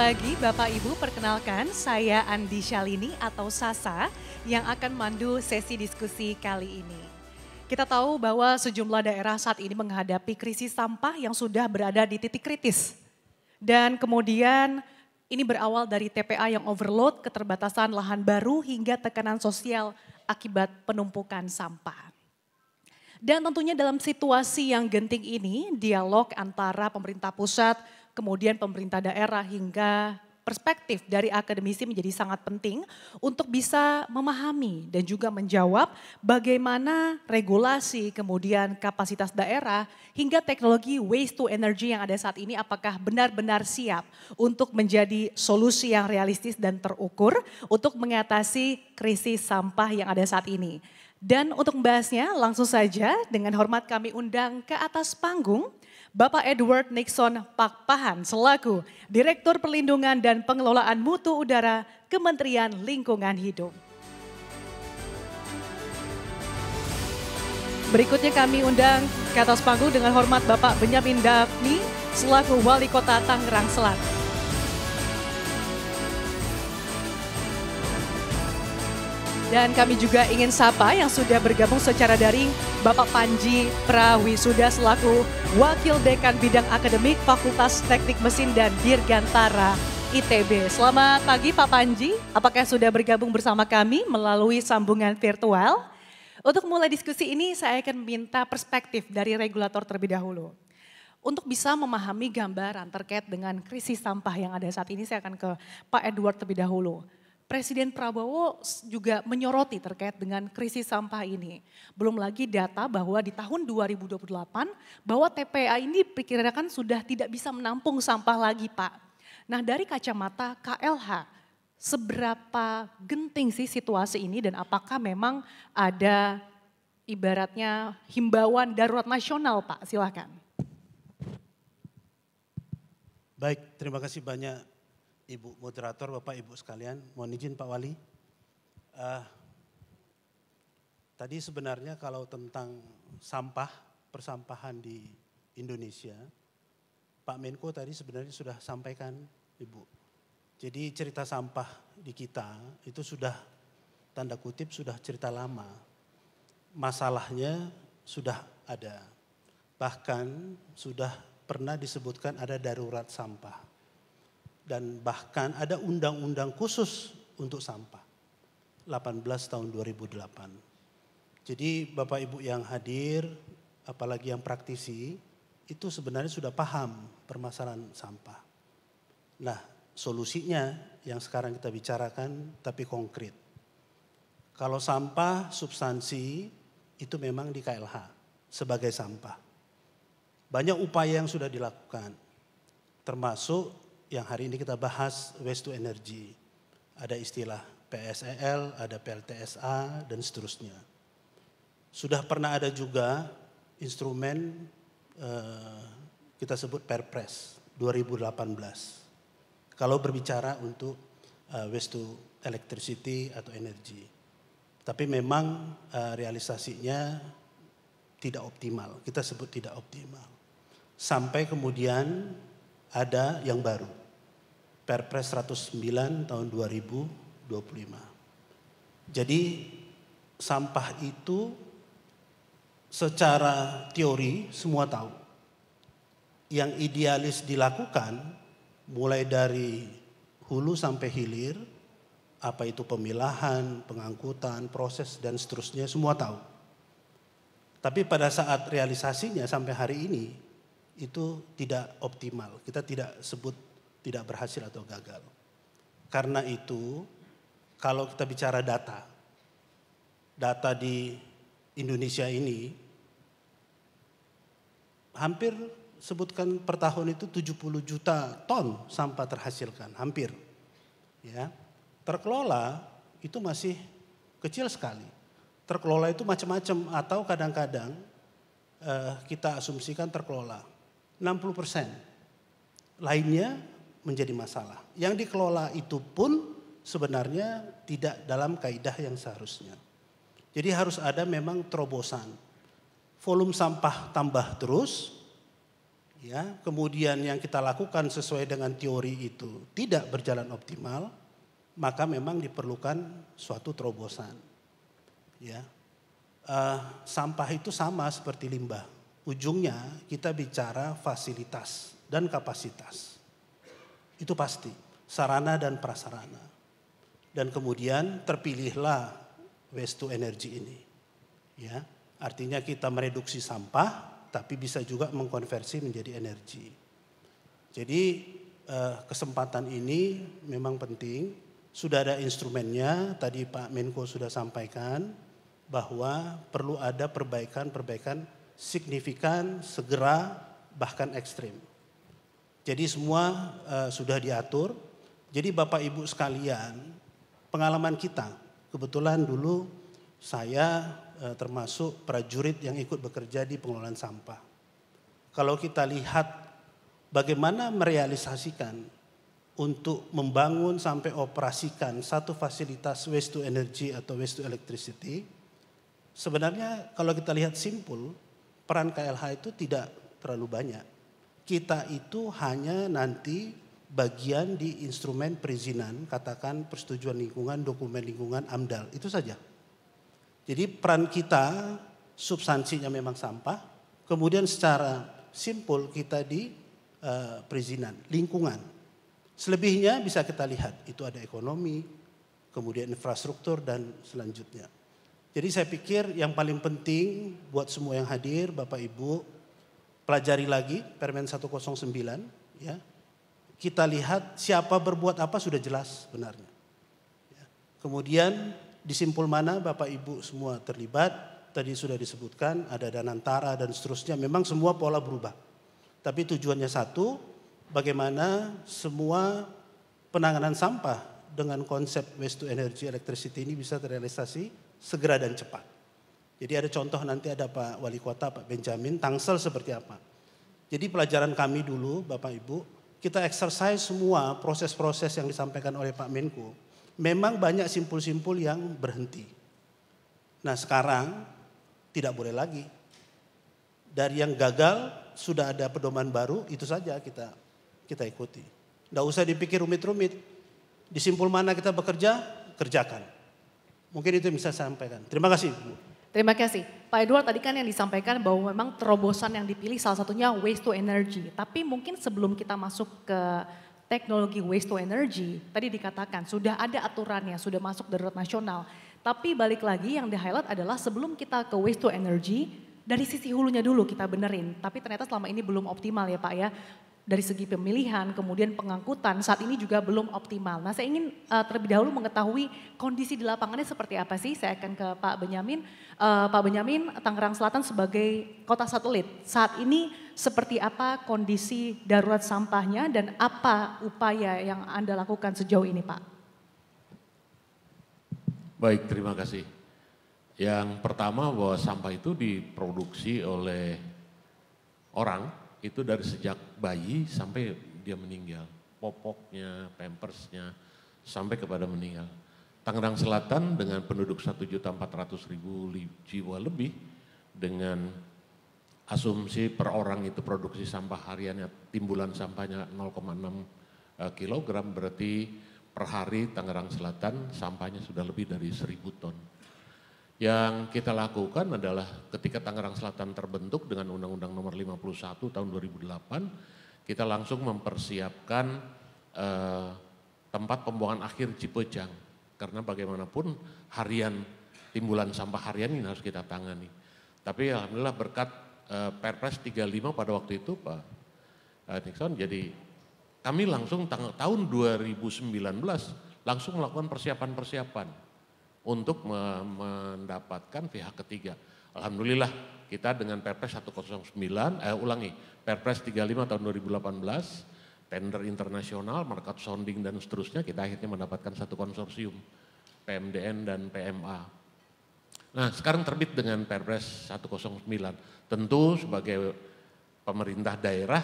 pagi Bapak Ibu, perkenalkan saya Andi Shalini atau Sasa yang akan mandu sesi diskusi kali ini. Kita tahu bahwa sejumlah daerah saat ini menghadapi krisis sampah yang sudah berada di titik kritis. Dan kemudian ini berawal dari TPA yang overload, keterbatasan lahan baru hingga tekanan sosial akibat penumpukan sampah. Dan tentunya dalam situasi yang genting ini, dialog antara pemerintah pusat, kemudian pemerintah daerah hingga perspektif dari akademisi menjadi sangat penting untuk bisa memahami dan juga menjawab bagaimana regulasi, kemudian kapasitas daerah hingga teknologi waste to energy yang ada saat ini apakah benar-benar siap untuk menjadi solusi yang realistis dan terukur untuk mengatasi krisis sampah yang ada saat ini. Dan untuk membahasnya langsung saja dengan hormat kami undang ke atas panggung Bapak Edward Nixon Pakpahan selaku Direktur Perlindungan dan Pengelolaan Mutu Udara Kementerian Lingkungan Hidup. Berikutnya kami undang ke atas panggung dengan hormat Bapak Benyamin Daphni selaku Wali Kota Tangerang Selatan. Dan kami juga ingin sapa yang sudah bergabung secara daring Bapak Panji Prawisuda selaku Wakil Dekan Bidang Akademik Fakultas Teknik Mesin dan Dirgantara ITB. Selamat pagi Pak Panji, apakah sudah bergabung bersama kami melalui sambungan virtual? Untuk mulai diskusi ini saya akan meminta perspektif dari regulator terlebih dahulu. Untuk bisa memahami gambaran terkait dengan krisis sampah yang ada saat ini saya akan ke Pak Edward terlebih dahulu. Presiden Prabowo juga menyoroti terkait dengan krisis sampah ini. Belum lagi data bahwa di tahun 2028 bahwa TPA ini diperkirakan sudah tidak bisa menampung sampah lagi Pak. Nah dari kacamata KLH, seberapa genting sih situasi ini dan apakah memang ada ibaratnya himbauan darurat nasional Pak, silakan. Baik, terima kasih banyak. Ibu moderator, Bapak Ibu sekalian, mohon izin Pak Wali. Tadi sebenarnya kalau tentang sampah, persampahan di Indonesia, Pak Menko tadi sebenarnya sudah sampaikan Ibu. Jadi cerita sampah di kita itu sudah tanda kutip sudah cerita lama. Masalahnya sudah ada. Bahkan sudah pernah disebutkan ada darurat sampah. Dan bahkan ada undang-undang khusus untuk sampah, 18 tahun 2008. Jadi Bapak Ibu yang hadir, apalagi yang praktisi, itu sebenarnya sudah paham permasalahan sampah. Nah solusinya yang sekarang kita bicarakan tapi konkret. Kalau sampah substansi itu memang di KLH sebagai sampah. Banyak upaya yang sudah dilakukan, termasuk yang hari ini kita bahas waste to energy. Ada istilah PSEL, ada PLTSA dan seterusnya. Sudah pernah ada juga instrumen kita sebut Perpres 2018. Kalau berbicara untuk waste to electricity atau energy. Tapi memang realisasinya tidak optimal, kita sebut tidak optimal. Sampai kemudian ada yang baru. Perpres 109 tahun 2025. Jadi sampah itu secara teori semua tahu. Yang idealis dilakukan mulai dari hulu sampai hilir, apa itu pemilahan, pengangkutan, proses dan seterusnya semua tahu. Tapi pada saat realisasinya sampai hari ini itu tidak optimal. Kita tidak sebut tidak berhasil atau gagal. Karena itu kalau kita bicara data di Indonesia ini hampir sebutkan per tahun itu 70 juta ton sampah terhasilkan, hampir. Ya. Terkelola itu masih kecil sekali. Terkelola itu macam-macam atau kadang-kadang kita asumsikan terkelola 60%. Lainnya menjadi masalah. Yang dikelola itu pun sebenarnya tidak dalam kaidah yang seharusnya. Jadi harus ada memang terobosan. Volume sampah tambah terus, ya, kemudian yang kita lakukan sesuai dengan teori itu tidak berjalan optimal, maka memang diperlukan suatu terobosan. Ya, sampah itu sama seperti limbah. Ujungnya kita bicara fasilitas dan kapasitas. Itu pasti, sarana dan prasarana. Dan kemudian terpilihlah waste to energy ini. Ya, artinya kita mereduksi sampah, tapi bisa juga mengkonversi menjadi energi. Jadi kesempatan ini memang penting. Sudah ada instrumennya, tadi Pak Menko sudah sampaikan bahwa perlu ada perbaikan-perbaikan signifikan, segera, bahkan ekstrim. Jadi semua sudah diatur. Jadi Bapak Ibu sekalian, pengalaman kita, kebetulan dulu saya termasuk prajurit yang ikut bekerja di pengelolaan sampah. Kalau kita lihat bagaimana merealisasikan untuk membangun sampai operasikan satu fasilitas waste to energy atau waste to electricity, sebenarnya kalau kita lihat simpul, peran KLH itu tidak terlalu banyak. Kita itu hanya nanti bagian di instrumen perizinan, katakan persetujuan lingkungan, dokumen lingkungan, AMDAL, itu saja. Jadi peran kita substansinya memang sampah, kemudian secara simpul kita di perizinan, lingkungan. Selebihnya bisa kita lihat, itu ada ekonomi, kemudian infrastruktur dan selanjutnya. Jadi saya pikir yang paling penting buat semua yang hadir, Bapak Ibu, pelajari lagi Permen 109, ya. Kita lihat siapa berbuat apa sudah jelas sebenarnya. Ya. Kemudian di simpul mana Bapak Ibu semua terlibat, tadi sudah disebutkan ada Danantara dan seterusnya, memang semua pola berubah. Tapi tujuannya satu, bagaimana semua penanganan sampah dengan konsep waste to energy electricity ini bisa terrealisasi segera dan cepat. Jadi ada contoh nanti ada Pak Wali Kota, Pak Benjamin, Tangsel seperti apa. Jadi pelajaran kami dulu Bapak Ibu, kita exercise semua proses-proses yang disampaikan oleh Pak Menko. Memang banyak simpul-simpul yang berhenti. Nah sekarang tidak boleh lagi. Dari yang gagal sudah ada pedoman baru, itu saja kita ikuti. Tidak usah dipikir rumit-rumit. Di simpul mana kita bekerja, kerjakan. Mungkin itu yang bisa saya sampaikan. Terima kasih Bu. Terima kasih. Pak Edward tadi kan yang disampaikan bahwa memang terobosan yang dipilih salah satunya waste to energy. Tapi mungkin sebelum kita masuk ke teknologi waste to energy, tadi dikatakan sudah ada aturannya, sudah masuk darurat nasional. Tapi balik lagi yang di-highlight adalah sebelum kita ke waste to energy, dari sisi hulunya dulu kita benerin. Tapi ternyata selama ini belum optimal ya Pak ya. Dari segi pemilihan, kemudian pengangkutan saat ini juga belum optimal. Nah saya ingin terlebih dahulu mengetahui kondisi di lapangannya seperti apa sih. Saya akan ke Pak Benyamin. Pak Benyamin, Tangerang Selatan sebagai kota satelit. Saat ini seperti apa kondisi darurat sampahnya dan apa upaya yang Anda lakukan sejauh ini Pak? Baik, terima kasih. Yang pertama bahwa sampah itu diproduksi oleh orang, itu dari sejak bayi sampai dia meninggal. Popoknya, pampersnya, sampai kepada meninggal. Tangerang Selatan dengan penduduk 1.400.000 jiwa lebih, dengan asumsi per orang itu produksi sampah hariannya, timbulan sampahnya 0,6 kilogram, berarti per hari Tangerang Selatan sampahnya sudah lebih dari 1.000 ton. Yang kita lakukan adalah ketika Tangerang Selatan terbentuk dengan Undang-Undang Nomor 51 tahun 2008, kita langsung mempersiapkan tempat pembuangan akhir Cipejang. Karena bagaimanapun harian timbulan sampah harian ini harus kita tangani. Tapi alhamdulillah berkat Perpres 35 pada waktu itu Pak Nixon, jadi kami langsung tahun 2019 langsung melakukan persiapan-persiapan untuk mendapatkan pihak ketiga. Alhamdulillah kita dengan Perpres 109, Perpres 35 tahun 2018, tender internasional, market sounding dan seterusnya, kita akhirnya mendapatkan satu konsorsium, PMDN dan PMA. Nah sekarang terbit dengan Perpres 109, tentu sebagai pemerintah daerah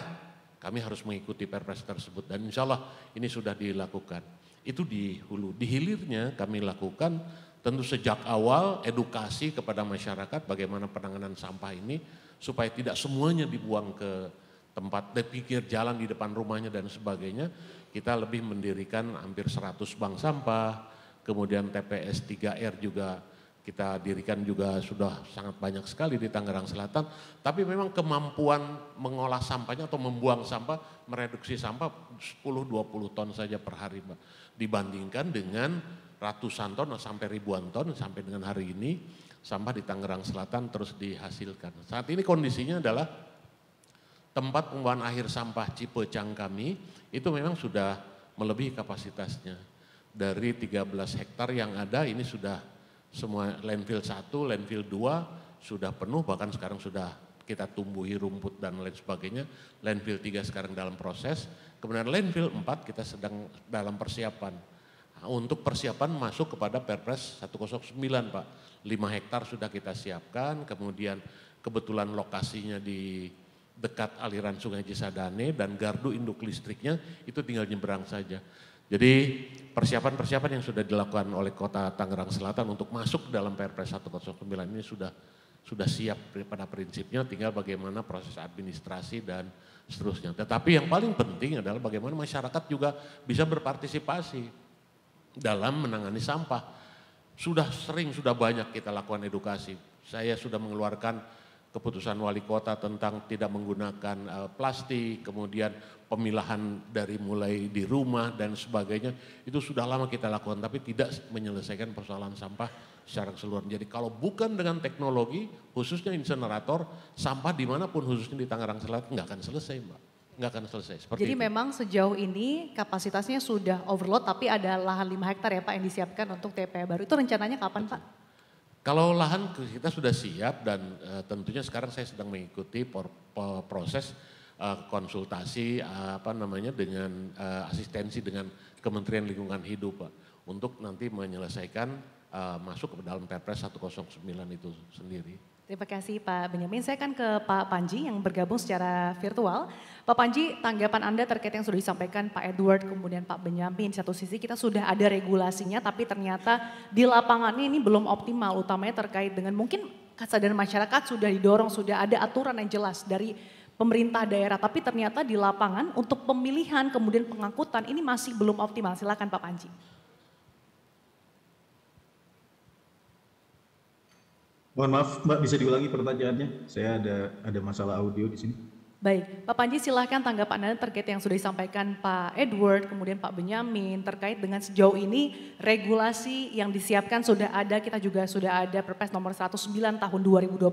kami harus mengikuti Perpres tersebut dan insya Allah ini sudah dilakukan. Itu di hulu, di hilirnya kami lakukan tentu sejak awal edukasi kepada masyarakat bagaimana penanganan sampah ini supaya tidak semuanya dibuang ke tempat di pinggir jalan di depan rumahnya dan sebagainya. Kita lebih mendirikan hampir 100 bank sampah, kemudian TPS 3R juga kita dirikan juga sudah sangat banyak sekali di Tangerang Selatan. Tapi memang kemampuan mengolah sampahnya atau membuang sampah, mereduksi sampah 10-20 ton saja per hari, Mbak. Dibandingkan dengan ratusan ton sampai ribuan ton sampai dengan hari ini sampah di Tangerang Selatan terus dihasilkan. Saat ini kondisinya adalah tempat pembuangan akhir sampah Cipecang kami itu memang sudah melebihi kapasitasnya. Dari 13 hektar yang ada ini sudah semua landfill 1, landfill 2 sudah penuh, bahkan sekarang sudah kita tumbuhi rumput dan lain sebagainya. Landfill 3 sekarang dalam proses, kemudian landfill 4 kita sedang dalam persiapan. Nah, untuk persiapan masuk kepada Perpres 109 Pak, 5 hektar sudah kita siapkan, kemudian kebetulan lokasinya di dekat aliran Sungai Cisadane dan gardu induk listriknya itu tinggal nyebrang saja. Jadi persiapan-persiapan yang sudah dilakukan oleh Kota Tangerang Selatan untuk masuk dalam Perpres 109 ini sudah siap pada prinsipnya, tinggal bagaimana proses administrasi dan seterusnya. Tetapi yang paling penting adalah bagaimana masyarakat juga bisa berpartisipasi dalam menangani sampah. Sudah banyak kita lakukan edukasi. Saya sudah mengeluarkan keputusan wali kota tentang tidak menggunakan plastik, kemudian pemilahan dari mulai di rumah dan sebagainya, itu sudah lama kita lakukan tapi tidak menyelesaikan persoalan sampah secara keseluruhan. Jadi kalau bukan dengan teknologi, khususnya insenerator, sampah dimanapun khususnya di Tangerang Selatan nggak akan selesai Mbak, nggak akan selesai. Seperti Jadi itu. memang sejauh ini kapasitasnya sudah overload tapi ada lahan 5 hektar ya Pak yang disiapkan untuk TPA baru. Itu rencananya kapan Pak? Kalau lahan kita sudah siap dan tentunya sekarang saya sedang mengikuti proses konsultasi dengan asistensi dengan Kementerian Lingkungan Hidup Pak, untuk nanti menyelesaikan masuk ke dalam Perpres 109 itu sendiri. Terima kasih Pak Benyamin. Saya akan ke Pak Panji yang bergabung secara virtual. Pak Panji, tanggapan Anda terkait yang sudah disampaikan Pak Edward kemudian Pak Benyamin. Di satu sisi kita sudah ada regulasinya tapi ternyata di lapangannya ini belum optimal, utamanya terkait dengan mungkin kesadaran masyarakat sudah didorong, sudah ada aturan yang jelas dari pemerintah daerah. Tapi ternyata di lapangan untuk pemilihan kemudian pengangkutan ini masih belum optimal. Silakan Pak Panji. Mohon maaf Mbak, bisa diulangi pertanyaannya? Saya ada masalah audio di sini. Baik, Pak Panji silahkan tanggapan Anda terkait yang sudah disampaikan Pak Edward, kemudian Pak Benyamin terkait dengan sejauh ini regulasi yang disiapkan sudah ada, kita juga sudah ada Perpres nomor 109 tahun 2025,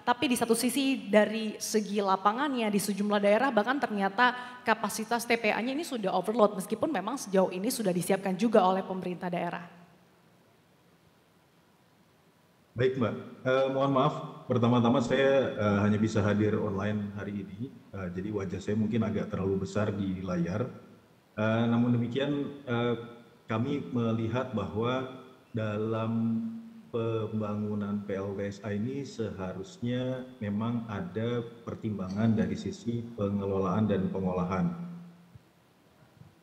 tapi di satu sisi dari segi lapangannya di sejumlah daerah bahkan ternyata kapasitas TPA-nya ini sudah overload meskipun memang sejauh ini sudah disiapkan juga oleh pemerintah daerah. Baik Mbak, mohon maaf pertama-tama saya hanya bisa hadir online hari ini, jadi wajah saya mungkin agak terlalu besar di layar. Namun demikian kami melihat bahwa dalam pembangunan PLTSA ini seharusnya memang ada pertimbangan dari sisi pengelolaan dan pengolahan.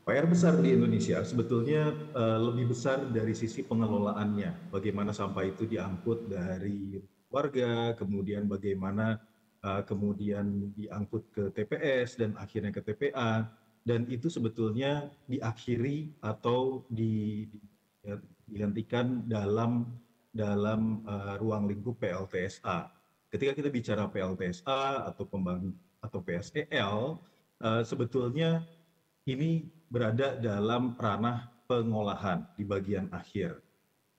PR besar di Indonesia sebetulnya lebih besar dari sisi pengelolaannya. Bagaimana sampah itu diangkut dari warga, kemudian bagaimana kemudian diangkut ke TPS dan akhirnya ke TPA. Dan itu sebetulnya diakhiri atau dihentikan dalam ruang lingkup PLTSA. Ketika kita bicara PLTSA atau PSEL, sebetulnya ini berada dalam ranah pengolahan di bagian akhir.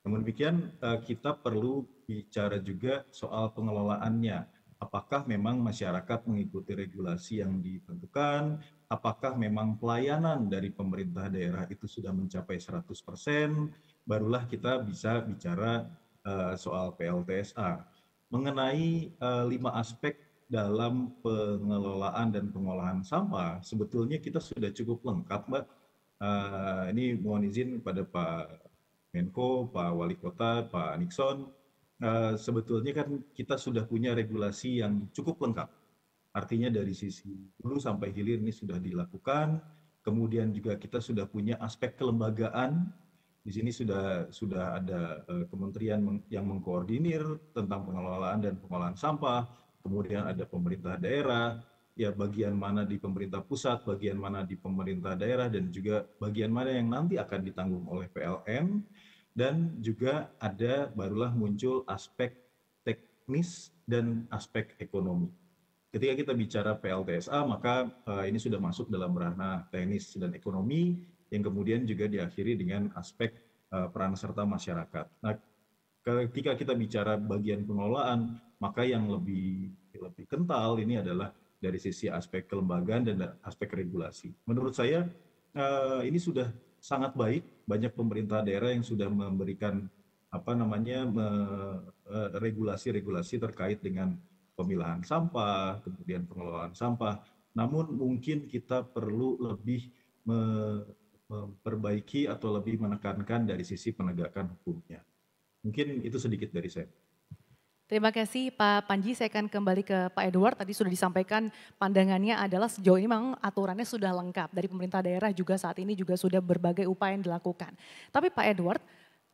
Namun demikian kita perlu bicara juga soal pengelolaannya. Apakah memang masyarakat mengikuti regulasi yang ditentukan? Apakah memang pelayanan dari pemerintah daerah itu sudah mencapai 100%? Barulah kita bisa bicara soal PLTSA. Mengenai 5 aspek dalam pengelolaan dan pengolahan sampah, sebetulnya kita sudah cukup lengkap, Mbak. Ini mohon izin kepada Pak Menko, Pak Wali Kota, Pak Nixon. Sebetulnya kan kita sudah punya regulasi yang cukup lengkap. Artinya dari sisi hulu sampai hilir ini sudah dilakukan. Kemudian juga kita sudah punya aspek kelembagaan. Di sini sudah ada kementerian yang mengkoordinir tentang pengelolaan dan pengolahan sampah. Kemudian ada pemerintah daerah, ya bagian mana di pemerintah pusat, bagian mana di pemerintah daerah, dan juga bagian mana yang nanti akan ditanggung oleh PLN, dan juga ada barulah muncul aspek teknis dan aspek ekonomi. Ketika kita bicara PLTSA, maka ini sudah masuk dalam ranah teknis dan ekonomi yang kemudian juga diakhiri dengan aspek peran serta masyarakat. Nah, ketika kita bicara bagian pengelolaan, maka yang lebih kental ini adalah dari sisi aspek kelembagaan dan aspek regulasi. Menurut saya ini sudah sangat baik, banyak pemerintah daerah yang sudah memberikan regulasi-regulasi terkait dengan pemilahan sampah, kemudian pengelolaan sampah. Namun mungkin kita perlu lebih memperbaiki atau lebih menekankan dari sisi penegakan hukumnya. Mungkin itu sedikit dari saya. Terima kasih Pak Panji, saya akan kembali ke Pak Edward. Tadi sudah disampaikan pandangannya adalah sejauh ini memang aturannya sudah lengkap. Dari pemerintah daerah juga saat ini juga sudah berbagai upaya yang dilakukan. Tapi Pak Edward,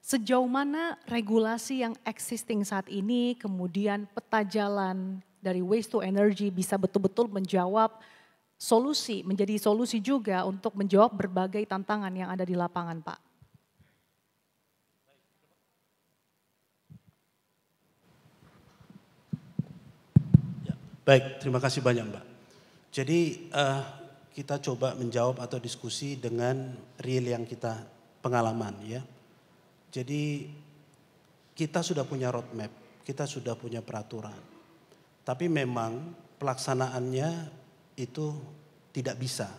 sejauh mana regulasi yang existing saat ini, kemudian peta jalan dari waste to energy bisa betul-betul menjawab solusi, menjadi solusi juga untuk menjawab berbagai tantangan yang ada di lapangan, Pak? Baik, terima kasih banyak Mbak. Jadi kita coba menjawab atau diskusi dengan real yang kita pengalaman ya. Jadi kita sudah punya roadmap, kita sudah punya peraturan. Tapi memang pelaksanaannya itu tidak bisa.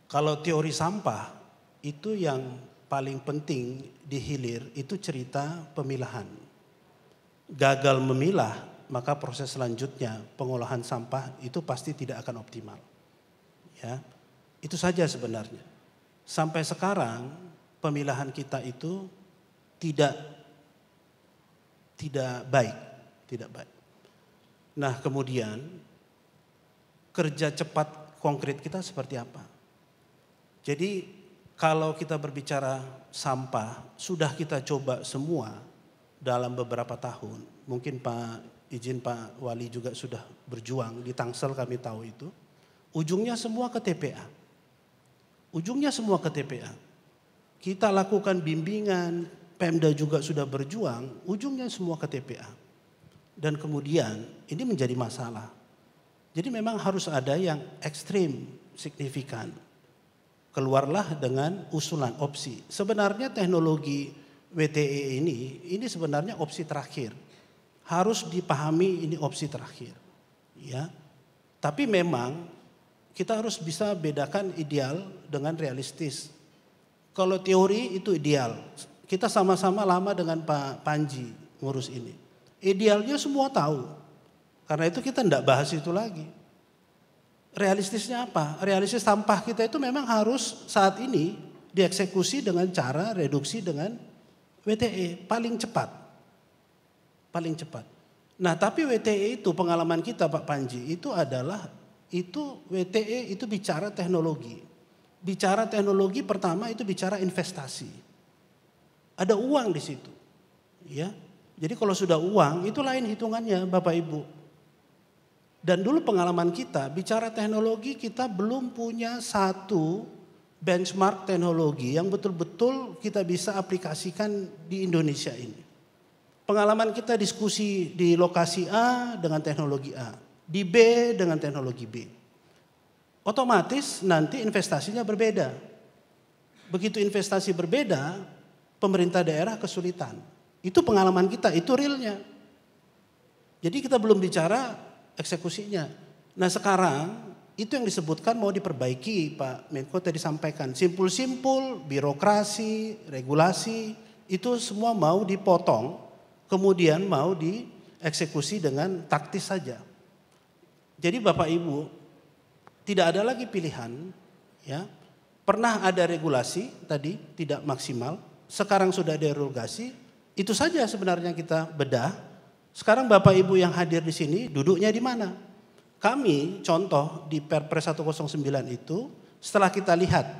Kalau teori sampah itu yang paling penting di hilir itu cerita pemilahan. Gagal memilah, maka proses selanjutnya pengolahan sampah itu pasti tidak akan optimal. Ya, itu saja sebenarnya. Sampai sekarang pemilahan kita itu tidak baik. Nah, kemudian kerja cepat konkret kita seperti apa? Jadi kalau kita berbicara sampah, sudah kita coba semua dalam beberapa tahun. Mungkin Pak Wali juga sudah berjuang di Tangsel, kami tahu itu. Ujungnya semua ke TPA. Kita lakukan bimbingan, Pemda juga sudah berjuang, ujungnya semua ke TPA. Dan kemudian ini menjadi masalah. Jadi memang harus ada yang ekstrim, signifikan. Keluarlah dengan usulan opsi. Sebenarnya teknologi WTE ini sebenarnya opsi terakhir. Harus dipahami ini opsi terakhir. Ya. Tapi memang kita harus bisa bedakan ideal dengan realistis. Kalau teori itu ideal. Kita sama-sama lama dengan Pak Panji ngurus ini. Idealnya semua tahu. Karena itu kita tidak bahas itu lagi. Realistisnya apa? Realistis sampah kita itu memang harus saat ini dieksekusi dengan cara reduksi dengan WTE paling cepat. Nah, tapi WTE itu pengalaman kita Pak Panji itu adalah WTE itu bicara teknologi. Bicara teknologi pertama itu bicara investasi. Ada uang di situ. Ya. Jadi kalau sudah uang itu lain hitungannya Bapak Ibu. Dan dulu pengalaman kita bicara teknologi kita belum punya satu benchmark teknologi yang betul-betul kita bisa aplikasikan di Indonesia ini. Pengalaman kita diskusi di lokasi A dengan teknologi A, di B dengan teknologi B. Otomatis nanti investasinya berbeda. Begitu investasi berbeda, pemerintah daerah kesulitan. Itu pengalaman kita, itu realnya. Jadi kita belum bicara eksekusinya. Nah sekarang itu yang disebutkan mau diperbaiki Pak Menko tadi sampaikan. Simpul-simpul, birokrasi, regulasi itu semua mau dipotong. Kemudian mau dieksekusi dengan taktis saja. Jadi Bapak Ibu tidak ada lagi pilihan. Ya, pernah ada regulasi tadi tidak maksimal. Sekarang sudah ada derogasi. Itu saja sebenarnya kita bedah. Sekarang Bapak Ibu yang hadir di sini duduknya di mana? Kami contoh di Perpres 109 itu setelah kita lihat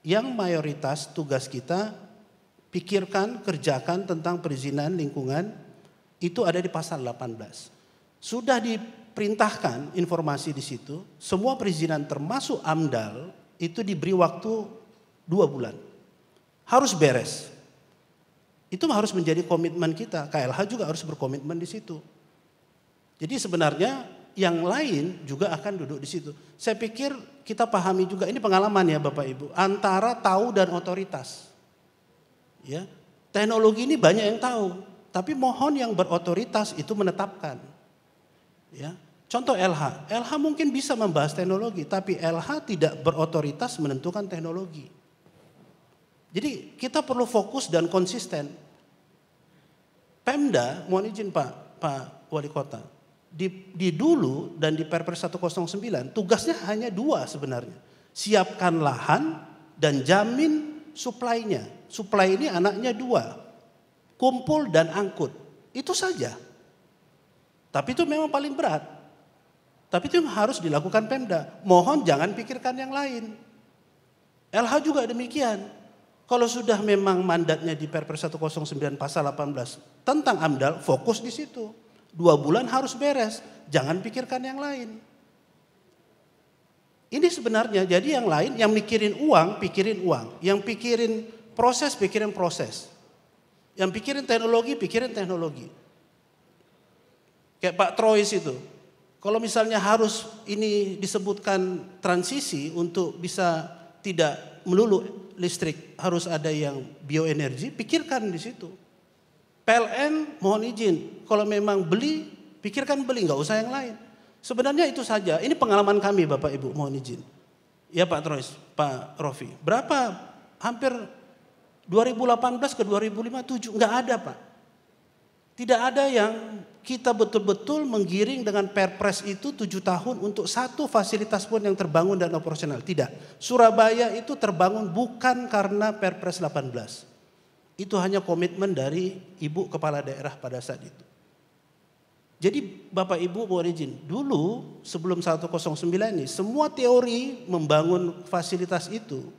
yang mayoritas tugas kita pikirkan, kerjakan tentang perizinan lingkungan itu ada di pasal 18. Sudah di perintahkan informasi di situ, semua perizinan termasuk AMDAL itu diberi waktu 2 bulan. Harus beres. Itu harus menjadi komitmen kita. KLH juga harus berkomitmen di situ. Jadi sebenarnya yang lain juga akan duduk di situ. Saya pikir kita pahami juga, ini pengalaman ya Bapak Ibu, antara tahu dan otoritas. Ya, teknologi ini banyak yang tahu, tapi mohon yang berotoritas itu menetapkan. Ya, contoh LH, LH mungkin bisa membahas teknologi, tapi LH tidak berotoritas menentukan teknologi. Jadi kita perlu fokus dan konsisten. Pemda, mohon izin Pak Wali Kota, di dulu dan di Perpres 109 tugasnya hanya 2 sebenarnya. Siapkan lahan dan jamin suplainya. Suplai ini anaknya 2, kumpul dan angkut. Itu saja. Tapi itu memang paling berat. Tapi itu yang harus dilakukan Pemda. Mohon jangan pikirkan yang lain. LH juga demikian. Kalau sudah memang mandatnya di Perpres 109 pasal 18 tentang AMDAL, fokus di situ. 2 bulan harus beres, jangan pikirkan yang lain. Ini sebenarnya jadi yang lain yang mikirin uang, pikirin uang. Yang pikirin proses, pikirin proses. Yang pikirin teknologi, pikirin teknologi. Kayak Pak Trois itu. Kalau misalnya harus ini disebutkan transisi untuk bisa tidak melulu listrik, harus ada yang bioenergi, pikirkan di situ. PLN mohon izin, kalau memang beli, pikirkan beli, nggak usah yang lain. Sebenarnya itu saja, ini pengalaman kami Bapak Ibu, mohon izin. Ya Pak Trois, Pak Rofi, berapa hampir 2018 ke 2057, nggak ada Pak. Tidak ada yang kita betul-betul menggiring dengan Perpres itu 7 tahun untuk satu fasilitas pun yang terbangun dan operasional. Tidak. Surabaya itu terbangun bukan karena Perpres 18. Itu hanya komitmen dari Ibu Kepala Daerah pada saat itu. Jadi Bapak Ibu mohon izin, dulu sebelum 109 ini semua teori membangun fasilitas itu,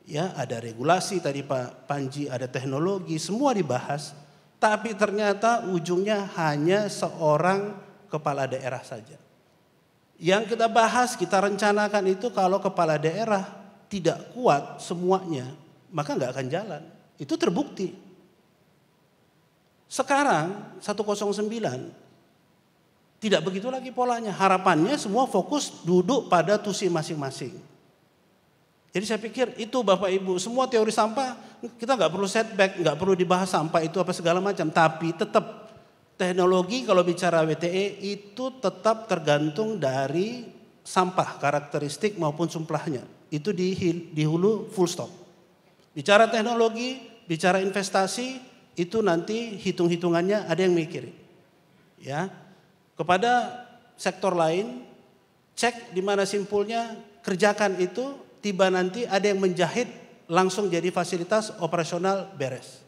ya ada regulasi tadi Pak Panji, ada teknologi, semua dibahas. Tapi ternyata ujungnya hanya seorang kepala daerah saja. Yang kita bahas, kita rencanakan itu kalau kepala daerah tidak kuat semuanya, maka nggak akan jalan. Itu terbukti. Sekarang 109 tidak begitu lagi polanya. Harapannya semua fokus duduk pada tusi masing-masing. Jadi saya pikir itu Bapak Ibu, semua teori sampah kita nggak perlu setback, nggak perlu dibahas sampah itu apa segala macam. Tapi tetap teknologi kalau bicara WTE itu tetap tergantung dari sampah, karakteristik maupun suplahnya. Itu di hulu full stop. Bicara teknologi, bicara investasi, itu nanti hitung-hitungannya ada yang mikirin. Ya, kepada sektor lain, cek di mana simpulnya, kerjakan itu. Tiba nanti ada yang menjahit langsung jadi fasilitas operasional beres.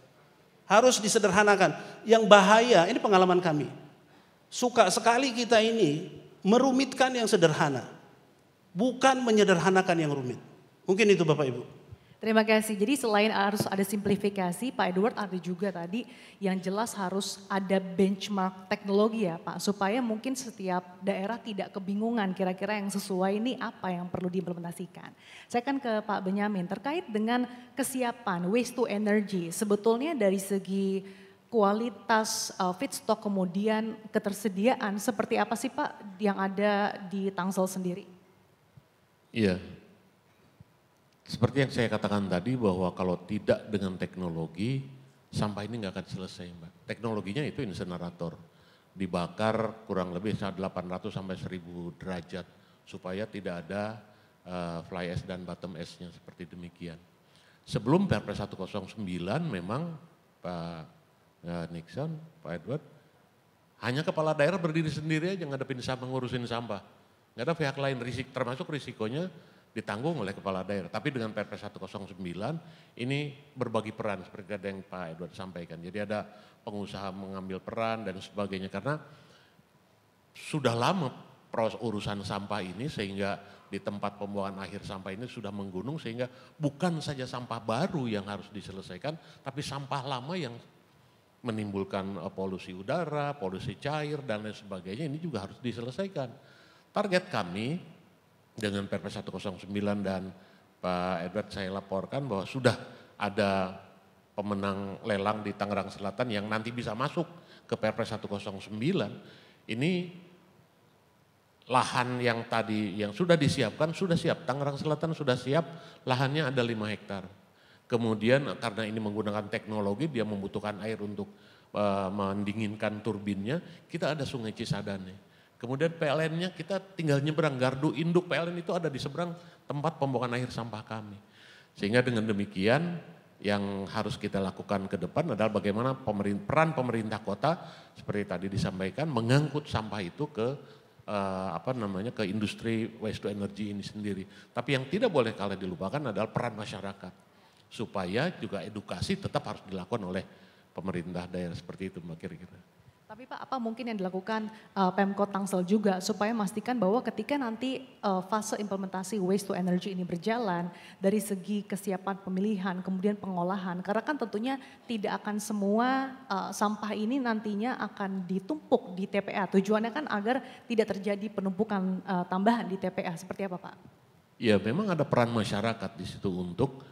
Harus disederhanakan. Yang bahaya, ini pengalaman kami. Suka sekali kita ini merumitkan yang sederhana. Bukan menyederhanakan yang rumit. Mungkin itu Bapak Ibu. Terima kasih. Jadi selain harus ada simplifikasi, Pak Edward ada juga tadi yang jelas harus ada benchmark teknologi ya Pak. Supaya mungkin setiap daerah tidak kebingungan kira-kira yang sesuai ini apa yang perlu diimplementasikan. Saya akan ke Pak Benyamin terkait dengan kesiapan waste to energy. Sebetulnya dari segi kualitas feedstock kemudian ketersediaan seperti apa sih Pak yang ada di Tangsel sendiri? Iya. Seperti yang saya katakan tadi bahwa kalau tidak dengan teknologi, sampah ini nggak akan selesai Mbak. Teknologinya itu insenerator, dibakar kurang lebih 800 sampai 1000 derajat supaya tidak ada fly ash dan bottom ash-nya seperti demikian. Sebelum Perpres 109 memang Pak Nixon, Pak Edward, hanya kepala daerah berdiri sendiri aja ngadepin sampah, ngurusin sampah. Nggak ada pihak lain, termasuk risikonya ditanggung oleh kepala daerah. Tapi dengan Perpres 109 ini berbagi peran seperti yang Pak Edward sampaikan. Jadi ada pengusaha mengambil peran dan sebagainya karena sudah lama proses urusan sampah ini sehingga di tempat pembuangan akhir sampah ini sudah menggunung sehingga bukan saja sampah baru yang harus diselesaikan tapi sampah lama yang menimbulkan polusi udara, polusi cair dan lain sebagainya, ini juga harus diselesaikan. Target kami dengan Perpres 109 dan Pak Edward saya laporkan bahwa sudah ada pemenang lelang di Tangerang Selatan yang nanti bisa masuk ke Perpres 109. Ini lahan yang tadi yang sudah disiapkan sudah siap, Tangerang Selatan sudah siap, lahannya ada 5 hektar. Kemudian karena ini menggunakan teknologi, dia membutuhkan air untuk mendinginkan turbinnya, kita ada Sungai Cisadane. Kemudian PLN-nya kita tinggal nyebrang, gardu induk PLN itu ada di seberang tempat pembuangan air sampah kami. Sehingga dengan demikian yang harus kita lakukan ke depan adalah bagaimana peran pemerintah kota seperti tadi disampaikan mengangkut sampah itu ke ke industri waste to energy ini sendiri. Tapi yang tidak boleh kalah dilupakan adalah peran masyarakat. Supaya juga edukasi tetap harus dilakukan oleh pemerintah daerah seperti itu Mbak kira-kira. Tapi Pak, apa mungkin yang dilakukan Pemkot Tangsel juga supaya memastikan bahwa ketika nanti fase implementasi waste to energy ini berjalan dari segi kesiapan pemilihan, kemudian pengolahan, karena kan tentunya tidak akan semua sampah ini nantinya akan ditumpuk di TPA. Tujuannya kan agar tidak terjadi penumpukan tambahan di TPA. Seperti apa Pak? Ya memang ada peran masyarakat di situ untuk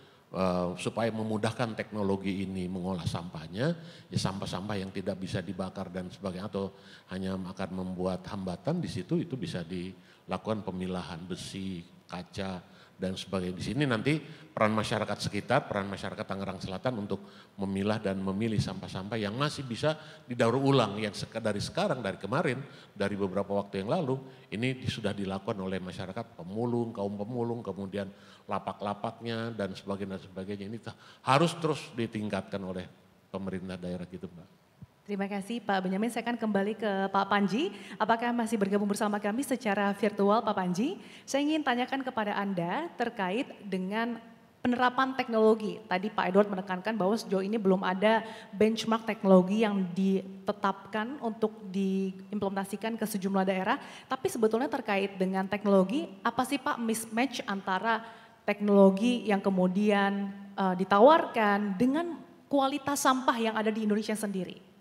supaya memudahkan teknologi ini mengolah sampahnya, ya sampah-sampah yang tidak bisa dibakar dan sebagainya atau hanya akan membuat hambatan di situ itu bisa dilakukan pemilahan besi, kaca dan sebagainya. Di sini nanti peran masyarakat sekitar, peran masyarakat Tangerang Selatan untuk memilah dan memilih sampah-sampah yang masih bisa didaur ulang yang dari sekarang, dari kemarin, dari beberapa waktu yang lalu, ini sudah dilakukan oleh masyarakat pemulung, kaum pemulung, kemudian lapak-lapaknya dan sebagainya. Ini harus terus ditingkatkan oleh pemerintah daerah gitu Mbak. Terima kasih Pak Benyamin, saya akan kembali ke Pak Panji. Apakah masih bergabung bersama kami secara virtual Pak Panji? Saya ingin tanyakan kepada Anda terkait dengan penerapan teknologi. Tadi Pak Edward menekankan bahwa sejauh ini belum ada benchmark teknologi yang ditetapkan untuk diimplementasikan ke sejumlah daerah. Tapi sebetulnya terkait dengan teknologi, apa sih Pak mismatch antara teknologi yang kemudian ditawarkan dengan kualitas sampah yang ada di Indonesia sendiri?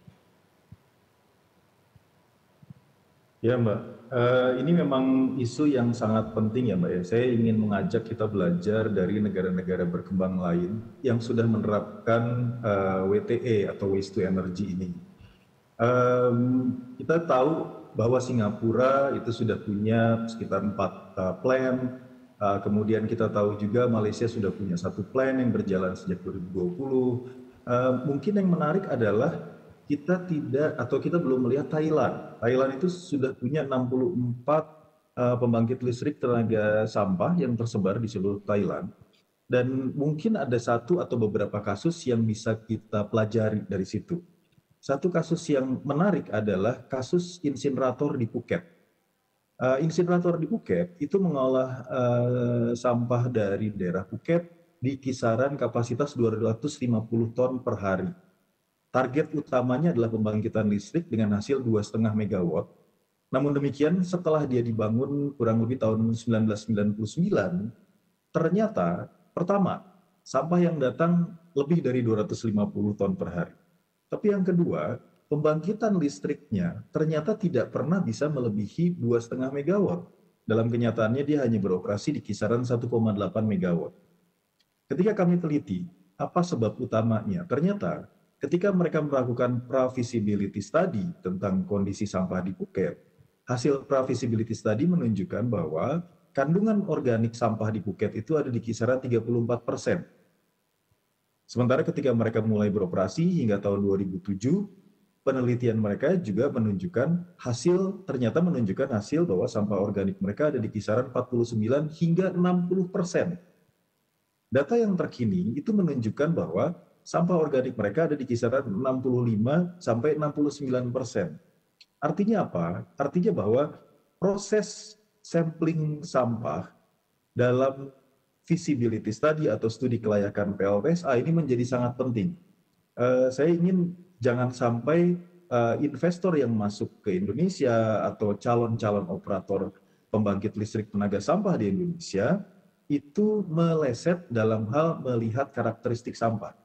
Ya Mbak, ini memang isu yang sangat penting ya Mbak ya. Saya ingin mengajak kita belajar dari negara-negara berkembang lain yang sudah menerapkan WTE atau waste to energy ini. Kita tahu bahwa Singapura itu sudah punya sekitar 4 plan, kemudian kita tahu juga Malaysia sudah punya 1 plan yang berjalan sejak 2020. Mungkin yang menarik adalah kita belum melihat Thailand. Thailand itu sudah punya 64 pembangkit listrik tenaga sampah yang tersebar di seluruh Thailand. Dan mungkin ada satu atau beberapa kasus yang bisa kita pelajari dari situ. Satu kasus yang menarik adalah kasus insinerator di Phuket. Insinerator di Phuket itu mengolah sampah dari daerah Phuket di kisaran kapasitas 250 ton per hari. Target utamanya adalah pembangkitan listrik dengan hasil 2,5 megawatt. Namun demikian setelah dia dibangun kurang lebih tahun 1999, ternyata pertama, sampah yang datang lebih dari 250 ton per hari. Tapi yang kedua, pembangkitan listriknya ternyata tidak pernah bisa melebihi 2,5 megawatt. Dalam kenyataannya dia hanya beroperasi di kisaran 1,8 megawatt. Ketika kami teliti, apa sebab utamanya? Ternyata ketika mereka melakukan pra-feasibility study tentang kondisi sampah di Phuket, hasil pra-feasibility study menunjukkan bahwa kandungan organik sampah di Phuket itu ada di kisaran 34%. Sementara ketika mereka mulai beroperasi hingga tahun 2007, penelitian mereka juga ternyata menunjukkan hasil bahwa sampah organik mereka ada di kisaran 49 hingga 60%. Data yang terkini itu menunjukkan bahwa sampah organik mereka ada di kisaran 65 sampai 69%. Artinya apa? Artinya bahwa proses sampling sampah dalam feasibility study atau studi kelayakan PLTSA ini menjadi sangat penting. Saya ingin jangan sampai investor yang masuk ke Indonesia atau calon-calon operator pembangkit listrik tenaga sampah di Indonesia itu meleset dalam hal melihat karakteristik sampah.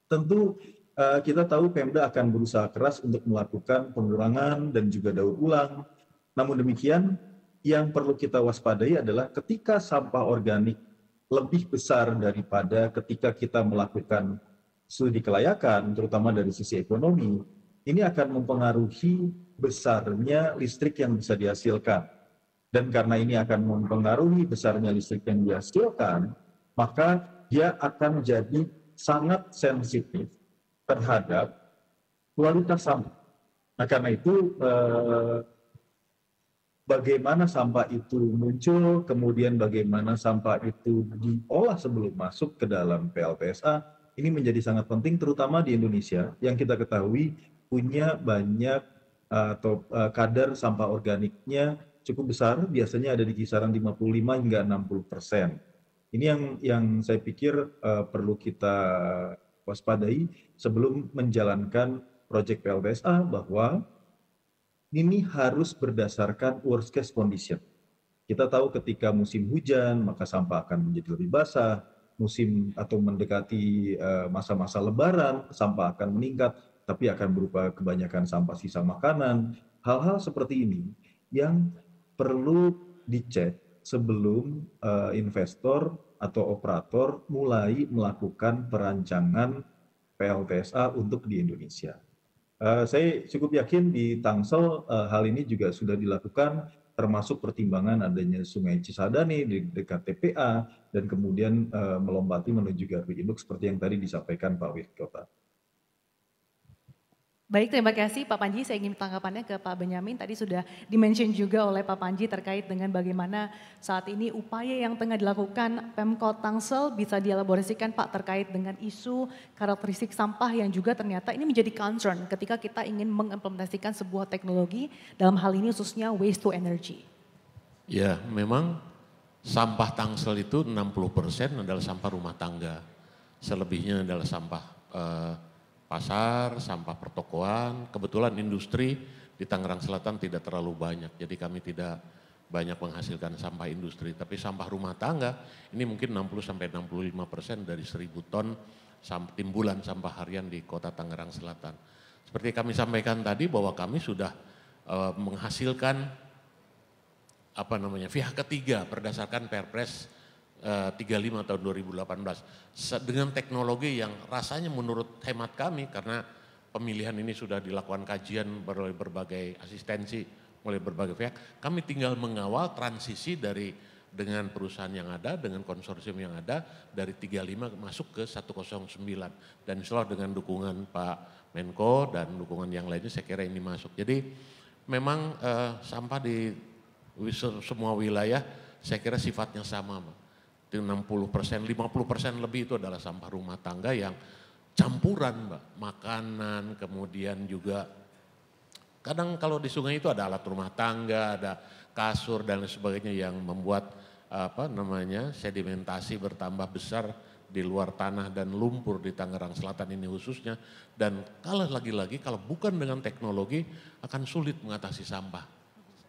Tentu kita tahu Pemda akan berusaha keras untuk melakukan pengurangan dan juga daur ulang. Namun demikian, yang perlu kita waspadai adalah ketika sampah organik lebih besar daripada ketika kita melakukan studi kelayakan, terutama dari sisi ekonomi, ini akan mempengaruhi besarnya listrik yang bisa dihasilkan. Dan karena ini akan mempengaruhi besarnya listrik yang dihasilkan, maka dia akan menjadi sangat sensitif terhadap kualitas sampah. Nah, karena itu bagaimana sampah itu muncul, kemudian bagaimana sampah itu diolah sebelum masuk ke dalam PLTSA, ini menjadi sangat penting terutama di Indonesia yang kita ketahui punya banyak atau kadar sampah organiknya cukup besar, biasanya ada di kisaran 55 hingga 60%. Ini yang saya pikir perlu kita waspadai sebelum menjalankan proyek PLTSA, bahwa ini harus berdasarkan worst case condition. Kita tahu ketika musim hujan, maka sampah akan menjadi lebih basah. Musim atau mendekati masa-masa lebaran, sampah akan meningkat, tapi akan berupa kebanyakan sampah sisa makanan. Hal-hal seperti ini yang perlu dicek sebelum investor atau operator mulai melakukan perancangan PLTSA untuk di Indonesia. Saya cukup yakin di Tangsel hal ini juga sudah dilakukan, termasuk pertimbangan adanya Sungai Cisadane di dekat TPA dan kemudian melompati menuju gardu induk seperti yang tadi disampaikan Pak Wali Kota. Baik, terima kasih Pak Panji. Saya ingin tanggapannya ke Pak Benyamin. Tadi sudah dimention juga oleh Pak Panji terkait dengan bagaimana saat ini upaya yang tengah dilakukan Pemkot Tangsel bisa dielaborasikan Pak terkait dengan isu karakteristik sampah yang juga ternyata ini menjadi concern ketika kita ingin mengimplementasikan sebuah teknologi dalam hal ini khususnya waste to energy. Ya, memang sampah Tangsel itu 60% adalah sampah rumah tangga. Selebihnya adalah sampah pasar, sampah pertokoan. Kebetulan industri di Tangerang Selatan tidak terlalu banyak, jadi kami tidak banyak menghasilkan sampah industri. Tapi sampah rumah tangga ini mungkin 60-65% dari 1.000 ton timbulan sampah harian di kota Tangerang Selatan. Seperti kami sampaikan tadi bahwa kami sudah menghasilkan pihak ketiga berdasarkan Perpres 35 tahun 2018 dengan teknologi yang rasanya menurut hemat kami, karena pemilihan ini sudah dilakukan kajian oleh berbagai asistensi oleh berbagai pihak, kami tinggal mengawal transisi dengan perusahaan yang ada, dengan konsorsium yang ada dari 35 masuk ke 109, dan insya Allah dengan dukungan Pak Menko dan dukungan yang lainnya saya kira ini masuk. Jadi memang sampah di semua wilayah saya kira sifatnya sama, Pak. 60%, 50% lebih itu adalah sampah rumah tangga yang campuran, Mbak. Makanan, kemudian juga kadang kalau di sungai itu ada alat rumah tangga, ada kasur dan lain sebagainya yang membuat sedimentasi bertambah besar di luar tanah dan lumpur di Tangerang Selatan ini khususnya. Dan kalau lagi-lagi kalau bukan dengan teknologi akan sulit mengatasi sampah.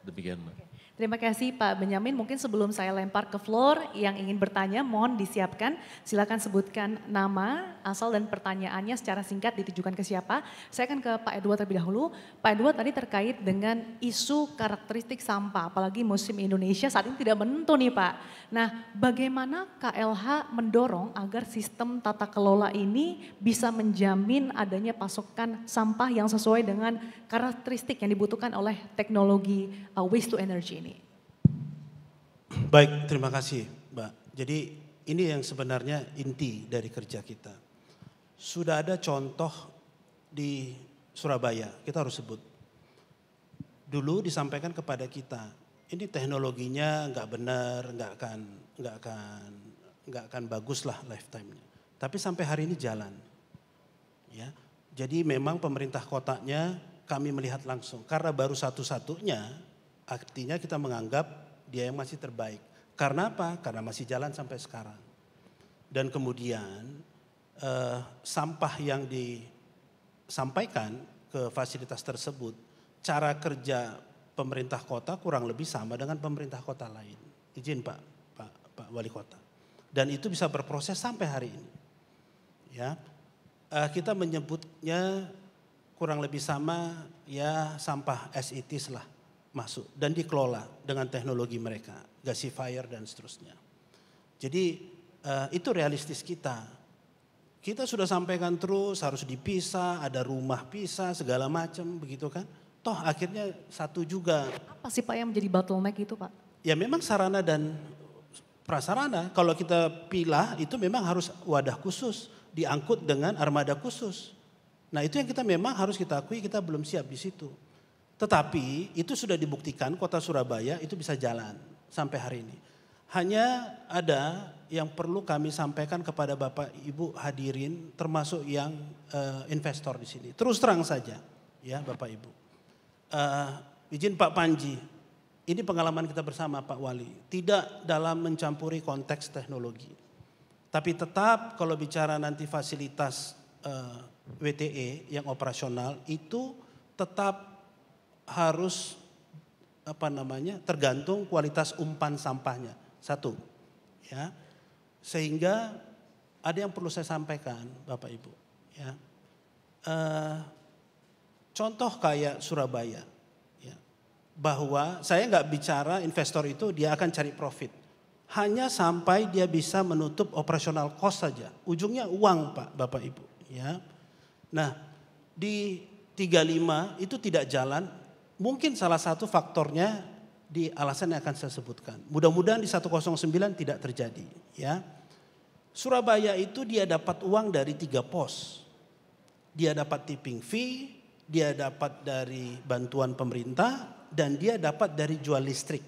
Demikian, Mbak. Terima kasih Pak Benyamin. Mungkin sebelum saya lempar ke floor yang ingin bertanya mohon disiapkan. Silakan sebutkan nama, asal dan pertanyaannya secara singkat ditujukan ke siapa. Saya akan ke Pak Edward terlebih dahulu. Pak Edward tadi terkait dengan isu karakteristik sampah, apalagi musim Indonesia saat ini tidak menentu nih Pak. Nah, bagaimana KLH mendorong agar sistem tata kelola ini bisa menjamin adanya pasokan sampah yang sesuai dengan karakteristik yang dibutuhkan oleh teknologi waste to energy ini? Baik, terima kasih Mbak. Jadi ini yang sebenarnya inti dari kerja kita. Sudah ada contoh di Surabaya, kita harus sebut. Dulu disampaikan kepada kita, ini teknologinya nggak benar, nggak akan bagus lah lifetime-nya. Tapi sampai hari ini jalan. Ya, jadi memang pemerintah kotanya kami melihat langsung, karena baru satu-satunya, artinya kita menganggap dia yang masih terbaik. Karena apa? Karena masih jalan sampai sekarang. Dan kemudian sampah yang disampaikan ke fasilitas tersebut, cara kerja pemerintah kota kurang lebih sama dengan pemerintah kota lain. Izin Pak Wali Kota. Dan itu bisa berproses sampai hari ini. Ya, kita menyebutnya kurang lebih sama ya sampah as it is lah masuk dan dikelola dengan teknologi mereka, gasifier dan seterusnya. Jadi itu realistis kita. Kita sudah sampaikan terus harus dipisah, ada rumah pisah segala macam begitu kan. Toh akhirnya satu juga. Apa sih Pak yang menjadi bottleneck itu Pak? Ya memang sarana dan prasarana kalau kita pilah itu memang harus wadah khusus, diangkut dengan armada khusus. Nah itu yang kita memang harus kita akui kita belum siap di situ. Tetapi itu sudah dibuktikan kota Surabaya itu bisa jalan sampai hari ini. Hanya ada yang perlu kami sampaikan kepada Bapak Ibu hadirin termasuk yang investor di sini. Terus terang saja ya Bapak Ibu. Izin Pak Panji, ini pengalaman kita bersama Pak Wali. Tidak dalam mencampuri konteks teknologi. Tapi tetap kalau bicara nanti fasilitas WTE yang operasional itu tetap harus tergantung kualitas umpan sampahnya. Satu, ya. Sehingga ada yang perlu saya sampaikan Bapak Ibu, ya. Contoh kayak Surabaya, ya. Bahwa saya nggak bicara investor itu dia akan cari profit. Hanya sampai dia bisa menutup operasional cost saja. Ujungnya uang Pak, Bapak Ibu, ya. Nah, di 35 itu tidak jalan. Mungkin salah satu faktornya di alasan yang akan saya sebutkan. Mudah-mudahan di 109 tidak terjadi. Ya, Surabaya itu dia dapat uang dari 3 pos. Dia dapat tipping fee, dia dapat dari bantuan pemerintah, dan dia dapat dari jual listrik.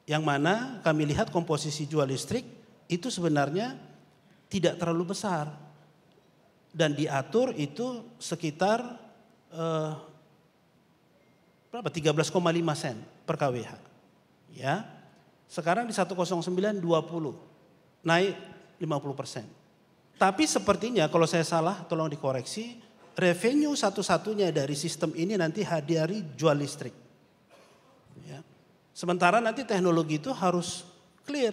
Yang mana kami lihat komposisi jual listrik itu sebenarnya tidak terlalu besar. Dan diatur itu sekitar 13,5 sen per kWh. Ya. Sekarang di 109 20. Naik 50%. Tapi sepertinya kalau saya salah tolong dikoreksi, revenue satu-satunya dari sistem ini nanti dari jual listrik. Ya. Sementara nanti teknologi itu harus clear.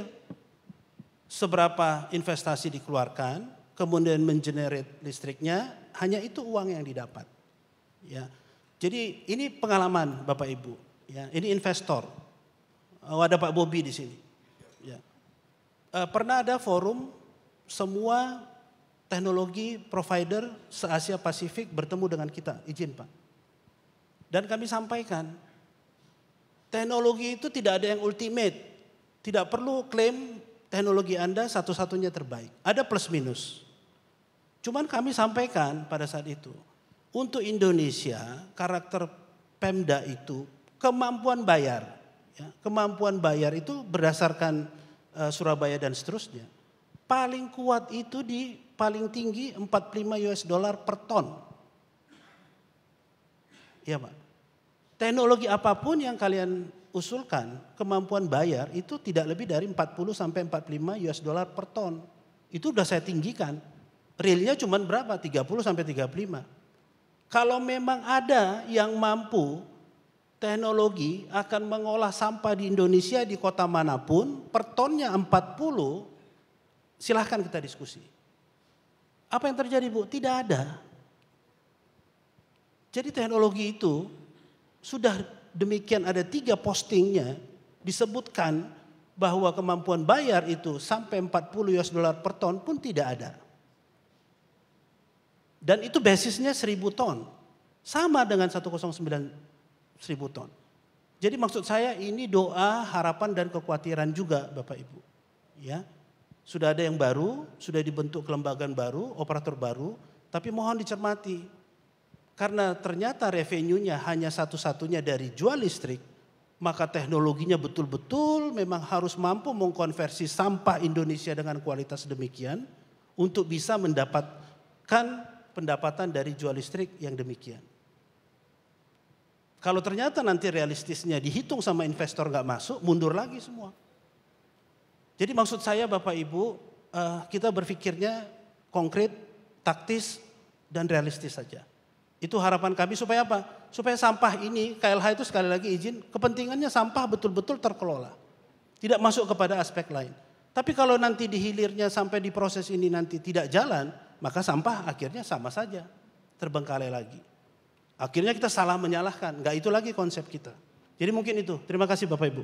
Seberapa investasi dikeluarkan, kemudian mengenerate listriknya, hanya itu uang yang didapat. Ya. Jadi ini pengalaman Bapak Ibu, ya. Ini investor. Ada Pak Bobi di sini. Ya. Pernah ada forum semua teknologi provider se-Asia Pasifik bertemu dengan kita, izin Pak. Dan kami sampaikan, teknologi itu tidak ada yang ultimate. Tidak perlu klaim teknologi Anda satu-satunya terbaik. Ada plus minus. Cuman kami sampaikan pada saat itu, untuk Indonesia, karakter Pemda itu kemampuan bayar. Ya, kemampuan bayar itu berdasarkan Surabaya dan seterusnya. Paling kuat itu di paling tinggi $45 per ton. Ya Pak. Teknologi apapun yang kalian usulkan, kemampuan bayar itu tidak lebih dari 40 sampai $45 per ton. Itu udah saya tinggikan. Realnya cuma berapa? 30 sampai 35. Kalau memang ada yang mampu teknologi akan mengolah sampah di Indonesia di kota manapun per tonnya 40, silahkan kita diskusi. Apa yang terjadi Bu? Tidak ada. Jadi teknologi itu sudah demikian ada 3 postingnya disebutkan bahwa kemampuan bayar itu sampai $40 per ton pun tidak ada. Dan itu basisnya 1000 ton. Sama dengan 109 1000 ton. Jadi maksud saya ini doa, harapan dan kekhawatiran juga Bapak Ibu. Ya. Sudah ada yang baru, sudah dibentuk kelembagaan baru, operator baru, tapi mohon dicermati. Karena ternyata revenue-nya hanya satu-satunya dari jual listrik, maka teknologinya betul-betul memang harus mampu mengkonversi sampah Indonesia dengan kualitas demikian untuk bisa mendapatkan pendapatan dari jual listrik yang demikian. Kalau ternyata nanti realistisnya dihitung sama investor nggak masuk, mundur lagi semua. Jadi maksud saya Bapak Ibu, kita berpikirnya konkret, taktis, dan realistis saja. Itu harapan kami supaya apa? Supaya sampah ini, KLH itu sekali lagi izin, kepentingannya sampah betul-betul terkelola. Tidak masuk kepada aspek lain. Tapi kalau nanti di hilirnya sampai di proses ini nanti tidak jalan, maka sampah akhirnya sama saja terbengkalai lagi. Akhirnya kita salah menyalahkan, nggak itu lagi konsep kita. Jadi mungkin itu. Terima kasih Bapak Ibu.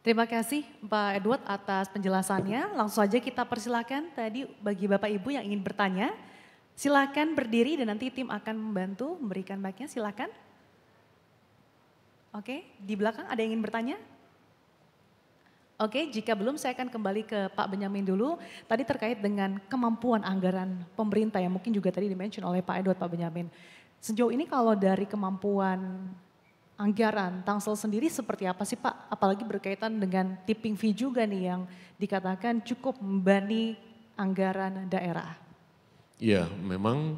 Terima kasih Pak Edward atas penjelasannya. Langsung saja kita persilakan tadi bagi Bapak Ibu yang ingin bertanya. Silakan berdiri dan nanti tim akan membantu memberikan mic-nya, silakan. Oke, di belakang ada yang ingin bertanya? Oke, jika belum saya akan kembali ke Pak Benyamin dulu. Tadi terkait dengan kemampuan anggaran pemerintah yang mungkin juga tadi dimention oleh Pak Edward, Pak Benyamin. Sejauh ini kalau dari kemampuan anggaran Tangsel sendiri seperti apa sih Pak? Apalagi berkaitan dengan tipping fee juga nih yang dikatakan cukup membebani anggaran daerah. Iya, memang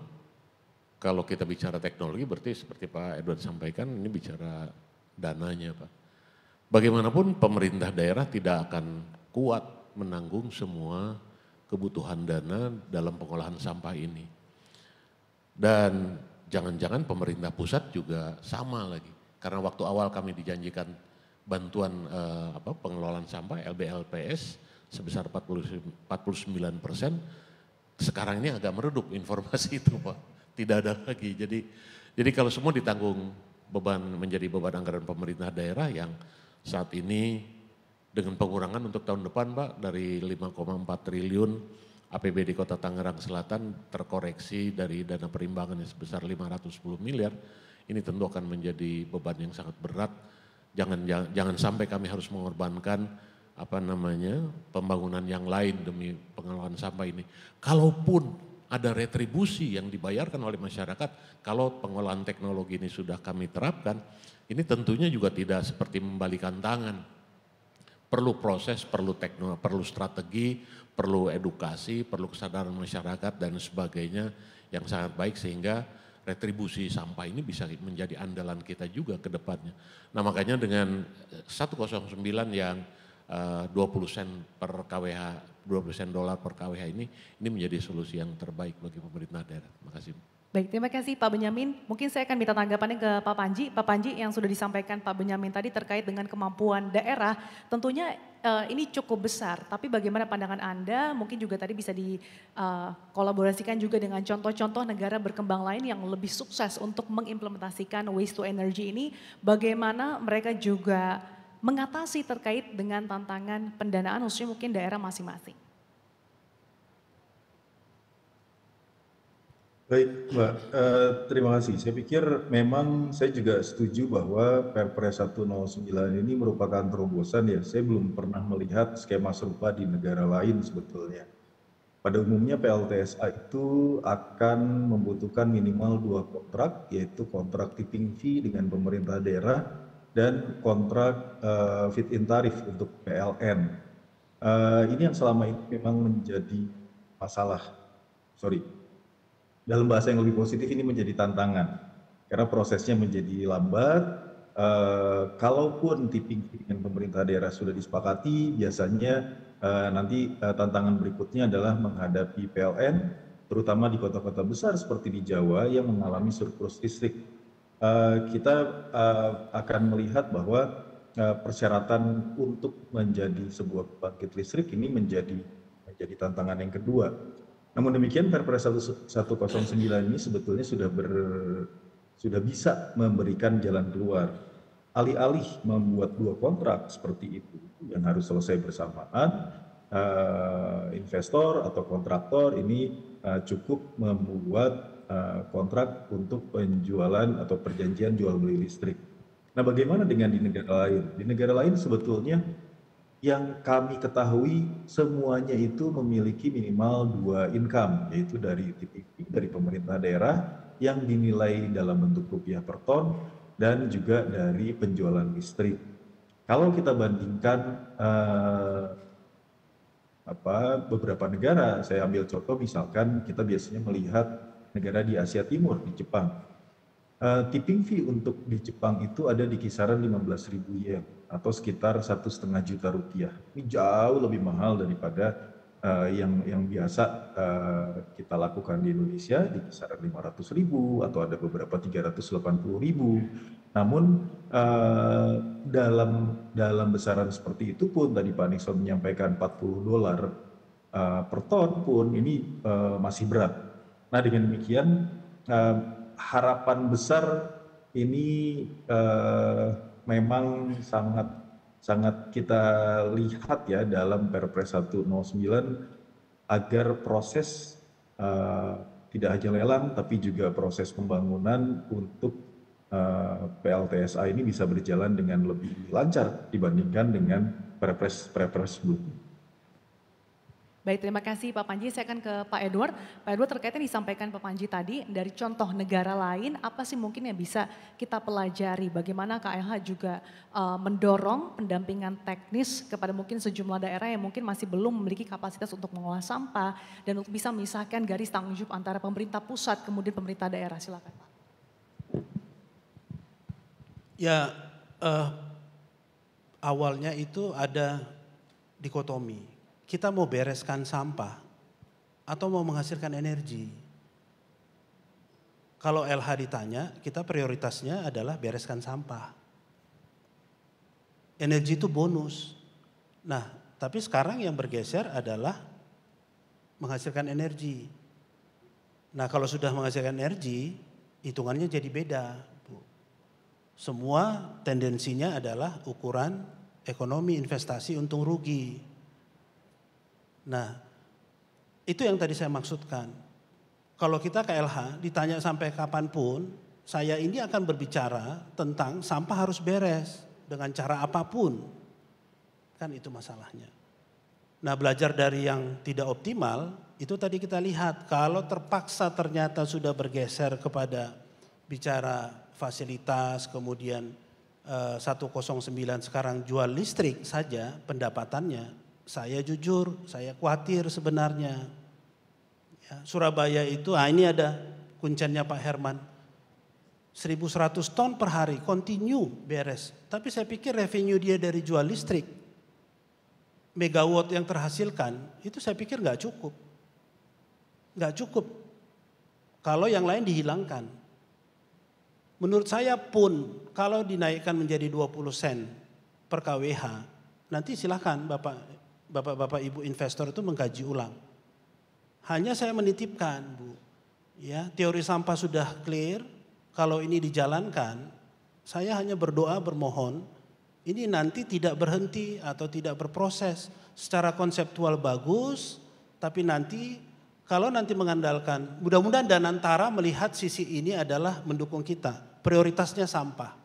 kalau kita bicara teknologi berarti seperti Pak Edward sampaikan ini bicara dananya Pak. Bagaimanapun pemerintah daerah tidak akan kuat menanggung semua kebutuhan dana dalam pengolahan sampah ini. Dan jangan-jangan pemerintah pusat juga sama lagi. Karena waktu awal kami dijanjikan bantuan pengelolaan sampah LBLPS sebesar 49%, sekarang ini agak meredup informasi itu Pak. Tidak ada lagi. Jadi kalau semua ditanggung menjadi beban anggaran pemerintah daerah yang saat ini dengan pengurangan untuk tahun depan Pak dari 5,4 triliun APBD Kota Tangerang Selatan terkoreksi dari dana perimbangan yang sebesar 510 miliar. Ini tentu akan menjadi beban yang sangat berat. Jangan sampai kami harus mengorbankan pembangunan yang lain demi pengelolaan sampah ini. Kalaupun ada retribusi yang dibayarkan oleh masyarakat, kalau pengolahan teknologi ini sudah kami terapkan, ini tentunya juga tidak seperti membalikan tangan. Perlu proses, perlu strategi, perlu edukasi, perlu kesadaran masyarakat dan sebagainya yang sangat baik sehingga retribusi sampah ini bisa menjadi andalan kita juga ke depannya. Nah makanya dengan 109 yang 20 sen per KWH, 20 sen dolar per KWH ini menjadi solusi yang terbaik bagi pemerintah daerah. Terima kasih. Baik, terima kasih Pak Benyamin. Mungkin saya akan minta tanggapannya ke Pak Panji. Pak Panji yang sudah disampaikan Pak Benyamin tadi terkait dengan kemampuan daerah, tentunya ini cukup besar. Tapi bagaimana pandangan Anda, mungkin juga tadi bisa dikolaborasikan juga dengan contoh-contoh negara berkembang lain yang lebih sukses untuk mengimplementasikan waste to energy ini. Bagaimana mereka juga mengatasi terkait dengan tantangan pendanaan khususnya mungkin daerah masing-masing. Baik Mbak, terima kasih. Saya pikir memang saya juga setuju bahwa Perpres 109 ini merupakan terobosan ya. Saya belum pernah melihat skema serupa di negara lain sebetulnya. Pada umumnya PLTSA itu akan membutuhkan minimal 2 kontrak, yaitu kontrak tipping fee dengan pemerintah daerah dan kontrak fit-in tarif untuk PLN. Ini yang selama ini memang menjadi masalah. Dalam bahasa yang lebih positif ini menjadi tantangan karena prosesnya menjadi lambat. Kalaupun tipping fee dengan pemerintah daerah sudah disepakati, biasanya nanti tantangan berikutnya adalah menghadapi PLN, terutama di kota-kota besar seperti di Jawa yang mengalami surplus listrik. Kita akan melihat bahwa persyaratan untuk menjadi sebuah pembangkit listrik ini menjadi tantangan yang kedua. Namun demikian Perpres 109 ini sebetulnya sudah bisa memberikan jalan keluar. Alih-alih membuat 2 kontrak seperti itu yang harus selesai bersamaan, investor atau kontraktor ini cukup membuat kontrak untuk penjualan atau perjanjian jual beli listrik. Nah bagaimana dengan di negara lain? Di negara lain sebetulnya yang kami ketahui semuanya itu memiliki minimal 2 income, yaitu dari TPP, dari pemerintah daerah yang dinilai dalam bentuk rupiah per ton dan juga dari penjualan listrik. Kalau kita bandingkan beberapa negara, saya ambil contoh misalkan kita biasanya melihat negara di Asia Timur, di Jepang. Tipping fee untuk di Jepang itu ada di kisaran 15.000 yen atau sekitar 1,5 juta rupiah. Ini jauh lebih mahal daripada yang biasa kita lakukan di Indonesia di kisaran 500.000 atau ada beberapa 380.000. Namun dalam besaran seperti itu pun tadi Pak Nixon menyampaikan $40 per ton pun ini masih berat. Nah dengan demikian harapan besar ini memang sangat kita lihat ya dalam Perpres 109 agar proses tidak hanya lelang tapi juga proses pembangunan untuk PLTSA ini bisa berjalan dengan lebih lancar dibandingkan dengan Perpres sebelumnya. Baik, terima kasih Pak Panji. Saya akan ke Pak Edward. Pak Edward, terkait yang disampaikan Pak Panji tadi, dari contoh negara lain, apa sih mungkin yang bisa kita pelajari? Bagaimana KLH juga mendorong pendampingan teknis kepada mungkin sejumlah daerah yang mungkin masih belum memiliki kapasitas untuk mengolah sampah, dan untuk bisa memisahkan garis tanggung jawab antara pemerintah pusat kemudian pemerintah daerah. Silakan Pak. Ya, awalnya itu ada dikotomi. Kita mau bereskan sampah atau mau menghasilkan energi. Kalau LH ditanya, kita prioritasnya adalah bereskan sampah. Energi itu bonus. Nah, tapi sekarang yang bergeser adalah menghasilkan energi. Nah, kalau sudah menghasilkan energi, hitungannya jadi beda. Semua tendensinya adalah ukuran ekonomi, investasi, untung rugi. Nah, itu yang tadi saya maksudkan. Kalau kita KLH ditanya sampai kapanpun, saya ini akan berbicara tentang sampah harus beres dengan cara apapun. Kan itu masalahnya. Nah, belajar dari yang tidak optimal, itu tadi kita lihat kalau terpaksa ternyata sudah bergeser kepada bicara fasilitas, kemudian 109 sekarang jual listrik saja pendapatannya. Saya jujur, saya khawatir sebenarnya. Ya, Surabaya itu, ini ada kuncennya Pak Herman. 1.100 ton per hari, continue beres. Tapi saya pikir revenue dia dari jual listrik, megawatt yang terhasilkan, itu saya pikir nggak cukup. Nggak cukup. Kalau yang lain dihilangkan. Menurut saya pun, kalau dinaikkan menjadi 20 sen per kWh, nanti silakan Bapak Ibu investor itu mengkaji ulang. Hanya saya menitipkan, Bu, ya, teori sampah sudah clear. Kalau ini dijalankan, saya hanya berdoa bermohon, ini nanti tidak berhenti atau tidak berproses. Secara konseptual bagus, tapi nanti kalau nanti mengandalkan, mudah-mudahan Danantara melihat sisi ini adalah mendukung kita. Prioritasnya sampah,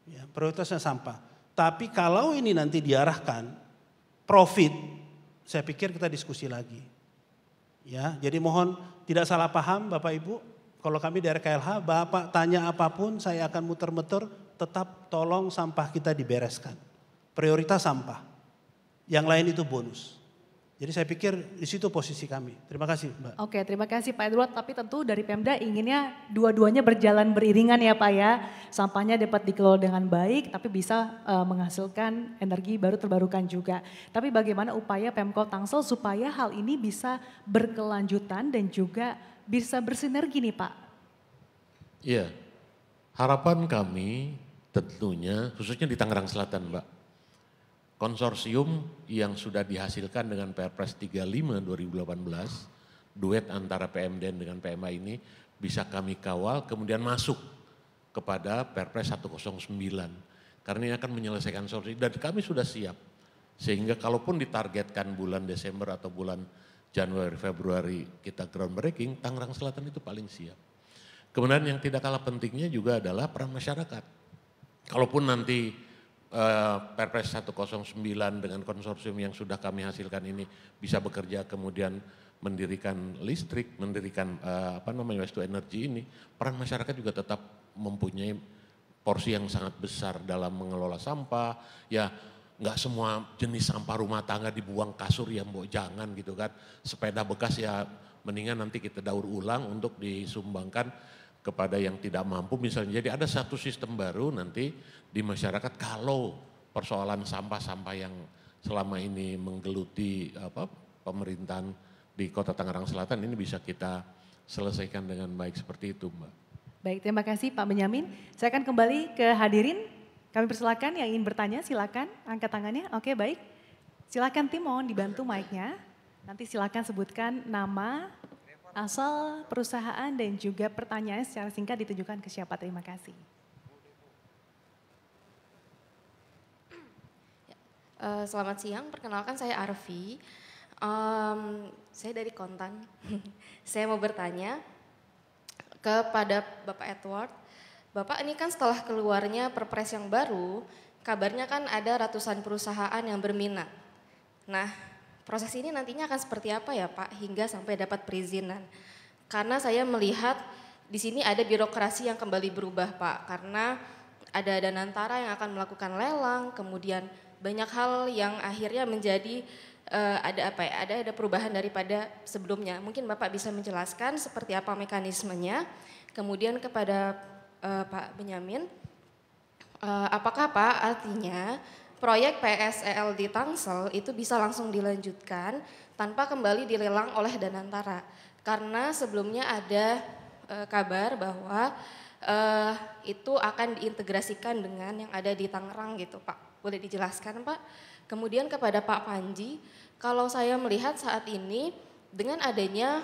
ya, prioritasnya sampah. Tapi kalau ini nanti diarahkan profit, saya pikir kita diskusi lagi. Ya, jadi mohon tidak salah paham Bapak Ibu, kalau kami dari KLH, Bapak tanya apapun saya akan muter-muter, tetap tolong sampah kita dibereskan. Prioritas sampah, yang lain itu bonus. Jadi saya pikir di situ posisi kami. Terima kasih Mbak. Oke, terima kasih Pak Edward. Tapi tentu dari Pemda inginnya dua-duanya berjalan beriringan ya Pak ya. Sampahnya dapat dikelola dengan baik tapi bisa menghasilkan energi baru terbarukan juga. Tapi bagaimana upaya Pemkot Tangsel supaya hal ini bisa berkelanjutan dan juga bisa bersinergi nih Pak? Iya, harapan kami tentunya khususnya di Tangerang Selatan Mbak. Konsorsium yang sudah dihasilkan dengan Perpres 35 2018, duet antara PMDN dengan PMA ini bisa kami kawal kemudian masuk kepada Perpres 109. Karena ini akan menyelesaikan solusi dan kami sudah siap. Sehingga kalaupun ditargetkan bulan Desember atau bulan Januari, Februari kita groundbreaking, Tangerang Selatan itu paling siap. Kemudian yang tidak kalah pentingnya juga adalah peran masyarakat. Kalaupun nanti Perpres 109 dengan konsorsium yang sudah kami hasilkan ini bisa bekerja kemudian mendirikan listrik, mendirikan waste to energy ini, peran masyarakat juga tetap mempunyai porsi yang sangat besar dalam mengelola sampah. Ya nggak semua jenis sampah rumah tangga dibuang kasur ya mbok jangan gitu kan. Sepeda bekas ya mendingan nanti kita daur ulang untuk disumbangkan kepada yang tidak mampu misalnya. Jadi ada satu sistem baru nanti di masyarakat kalau persoalan sampah-sampah yang selama ini menggeluti pemerintahan di Kota Tangerang Selatan ini bisa kita selesaikan dengan baik seperti itu Mbak. Baik, terima kasih Pak Benyamin. Saya akan kembali ke hadirin. Kami persilakan yang ingin bertanya silakan angkat tangannya. Oke baik, silakan tim mohon dibantu mic-nya. Nanti silakan sebutkan nama, Asal, perusahaan, dan juga pertanyaan secara singkat ditujukan ke siapa? Terima kasih. Selamat siang, perkenalkan saya Arfi. Saya dari Kontan. Saya mau bertanya kepada Bapak Edward. Bapak ini kan setelah keluarnya Perpres yang baru, kabarnya kan ada ratusan perusahaan yang berminat. Nah, proses ini nantinya akan seperti apa ya Pak hingga sampai dapat perizinan? Karena saya melihat di sini ada birokrasi yang kembali berubah Pak, karena ada Danantara yang akan melakukan lelang, kemudian banyak hal yang akhirnya menjadi ada perubahan daripada sebelumnya. Mungkin Bapak bisa menjelaskan seperti apa mekanismenya. Kemudian kepada Pak Benyamin, apakah Pak artinya proyek PSEL di Tangsel itu bisa langsung dilanjutkan tanpa kembali dilelang oleh Danantara? Karena sebelumnya ada kabar bahwa itu akan diintegrasikan dengan yang ada di Tangerang gitu Pak. Boleh dijelaskan Pak? Kemudian kepada Pak Panji, kalau saya melihat saat ini dengan adanya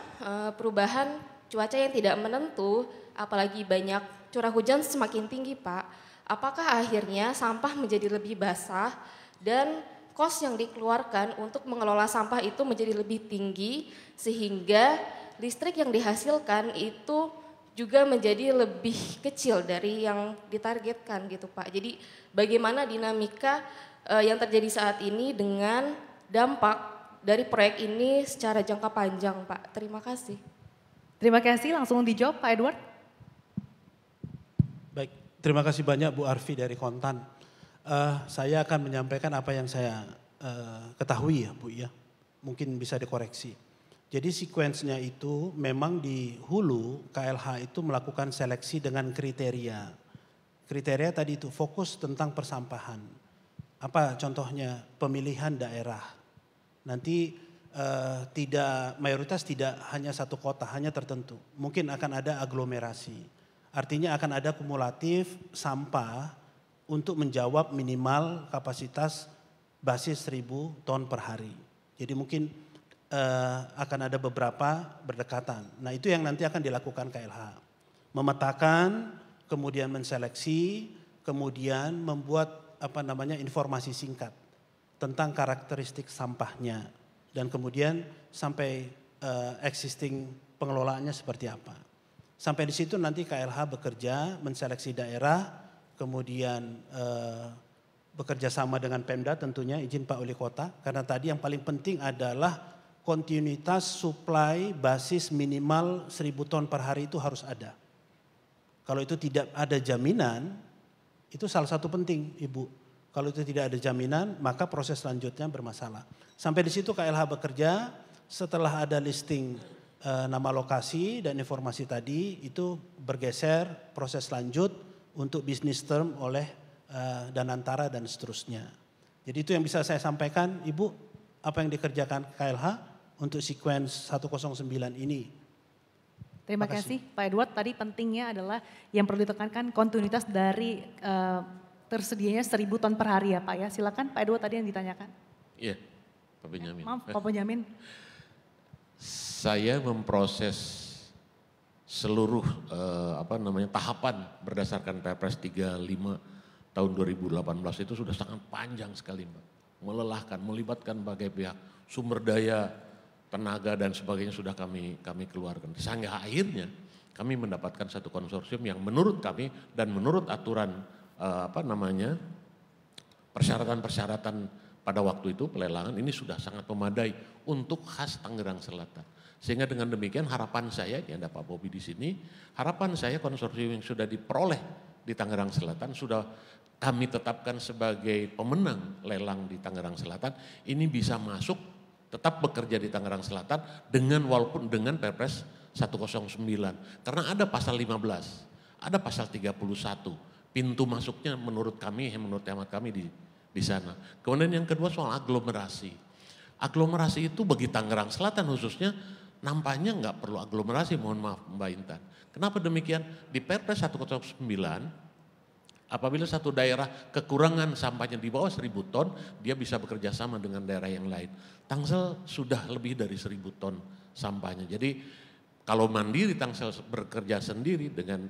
perubahan cuaca yang tidak menentu, apalagi banyak curah hujan semakin tinggi Pak, apakah akhirnya sampah menjadi lebih basah dan kos yang dikeluarkan untuk mengelola sampah itu menjadi lebih tinggi sehingga listrik yang dihasilkan itu juga menjadi lebih kecil dari yang ditargetkan gitu Pak. Jadi bagaimana dinamika yang terjadi saat ini dengan dampak dari proyek ini secara jangka panjang Pak. Terima kasih. Terima kasih, langsung dijawab Pak Edward. Baik, terima kasih banyak Bu Arfi dari Kontan. Saya akan menyampaikan apa yang saya ketahui ya Bu ya, mungkin bisa dikoreksi. Jadi sekuensnya itu memang di hulu KLH itu melakukan seleksi dengan kriteria. Kriteria tadi itu fokus tentang persampahan. Apa contohnya? Pemilihan daerah. Nanti mayoritas tidak hanya satu kota, hanya tertentu. Mungkin akan ada aglomerasi. Artinya akan ada kumulatif sampah untuk menjawab minimal kapasitas basis 1.000 ton per hari. Jadi mungkin akan ada beberapa berdekatan. Nah itu yang nanti akan dilakukan KLH. Memetakan, kemudian menseleksi, kemudian membuat informasi singkat tentang karakteristik sampahnya. Dan kemudian sampai existing pengelolaannya seperti apa. Sampai di situ nanti KLH bekerja, menseleksi daerah, kemudian bekerja sama dengan Pemda tentunya, izin Pak Wali Kota. Karena tadi yang paling penting adalah kontinuitas supply basis minimal 1.000 ton per hari itu harus ada. Kalau itu tidak ada jaminan, itu salah satu penting Ibu. Kalau itu tidak ada jaminan, maka proses selanjutnya bermasalah. Sampai di situ KLH bekerja, setelah ada listing nama lokasi dan informasi tadi, itu bergeser proses lanjut untuk business term oleh Danantara dan seterusnya. Jadi itu yang bisa saya sampaikan Ibu, apa yang dikerjakan KLH untuk sequence 109 ini. Terima kasih Pak Edward. Tadi pentingnya adalah yang perlu ditekankan kontinuitas dari tersedianya 1.000 ton per hari ya Pak ya. Silakan Pak Edward tadi yang ditanyakan. Iya, Pak Benyamin. Maaf Pak Benyamin. Saya memproses seluruh tahapan berdasarkan Perpres 35 tahun 2018 itu sudah sangat panjang sekali Mbak. Melelahkan, melibatkan berbagai pihak, sumber daya, tenaga dan sebagainya sudah kami keluarkan. Sehingga akhirnya kami mendapatkan satu konsorsium yang menurut kami dan menurut aturan persyaratan-persyaratan pada waktu itu pelelangan ini sudah sangat memadai untuk khas Tangerang Selatan. Sehingga dengan demikian harapan saya, ini ada Pak Bobi di sini, harapan saya konsorsium yang sudah diperoleh di Tangerang Selatan sudah kami tetapkan sebagai pemenang lelang di Tangerang Selatan, ini bisa masuk tetap bekerja di Tangerang Selatan walaupun dengan Perpres 109. Karena ada pasal 15, ada pasal 31. Pintu masuknya menurut kami, menurut hemat kami di sana. Kemudian yang kedua soal aglomerasi. Aglomerasi itu bagi Tangerang Selatan khususnya nampaknya nggak perlu aglomerasi, mohon maaf Mbak Intan. Kenapa demikian? Di Perpres 109 apabila satu daerah kekurangan sampahnya di bawah 1.000 ton, dia bisa bekerja sama dengan daerah yang lain. Tangsel sudah lebih dari 1.000 ton sampahnya. Jadi kalau mandiri Tangsel bekerja sendiri dengan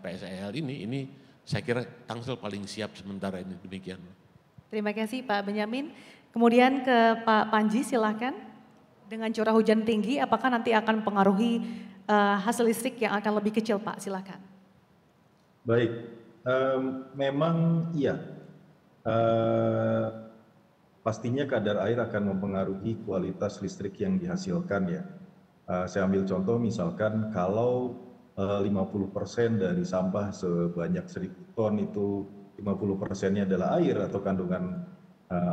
PSEL ini saya kira Tangsel paling siap sementara ini, demikian. Terima kasih Pak Benyamin. Kemudian ke Pak Panji silakan. Dengan curah hujan tinggi apakah nanti akan mempengaruhi hasil listrik yang akan lebih kecil Pak, silakan. Baik, memang iya. Pastinya kadar air akan mempengaruhi kualitas listrik yang dihasilkan ya. Saya ambil contoh misalkan kalau 50% dari sampah sebanyak 1.000 ton itu 50%-nya adalah air atau kandungan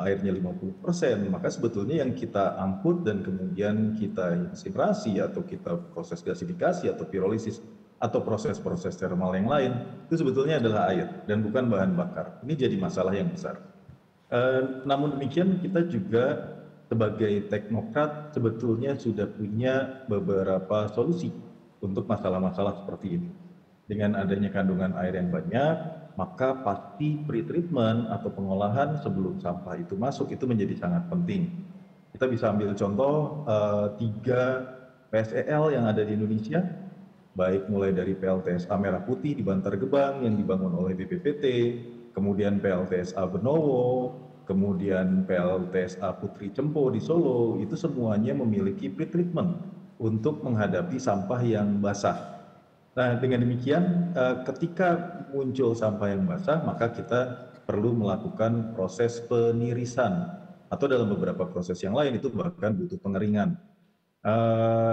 airnya 50%, maka sebetulnya yang kita angkut dan kemudian kita insinerasi atau kita proses gasifikasi atau pirolisis atau proses-proses termal yang lain itu sebetulnya adalah air dan bukan bahan bakar. Ini jadi masalah yang besar. Namun demikian kita juga sebagai teknokrat sebetulnya sudah punya beberapa solusi untuk masalah-masalah seperti ini. Dengan adanya kandungan air yang banyak, maka pasti pretreatment atau pengolahan sebelum sampah itu masuk itu menjadi sangat penting. Kita bisa ambil contoh 3 PSEL yang ada di Indonesia, baik mulai dari PLTSA Merah Putih di Bantar Gebang yang dibangun oleh BPPT, kemudian PLTSA Benowo, kemudian PLTSA Putri Cempo di Solo, itu semuanya memiliki pretreatment untuk menghadapi sampah yang basah. Nah, dengan demikian ketika muncul sampah yang basah, maka kita perlu melakukan proses penirisan atau dalam beberapa proses yang lain itu bahkan butuh pengeringan.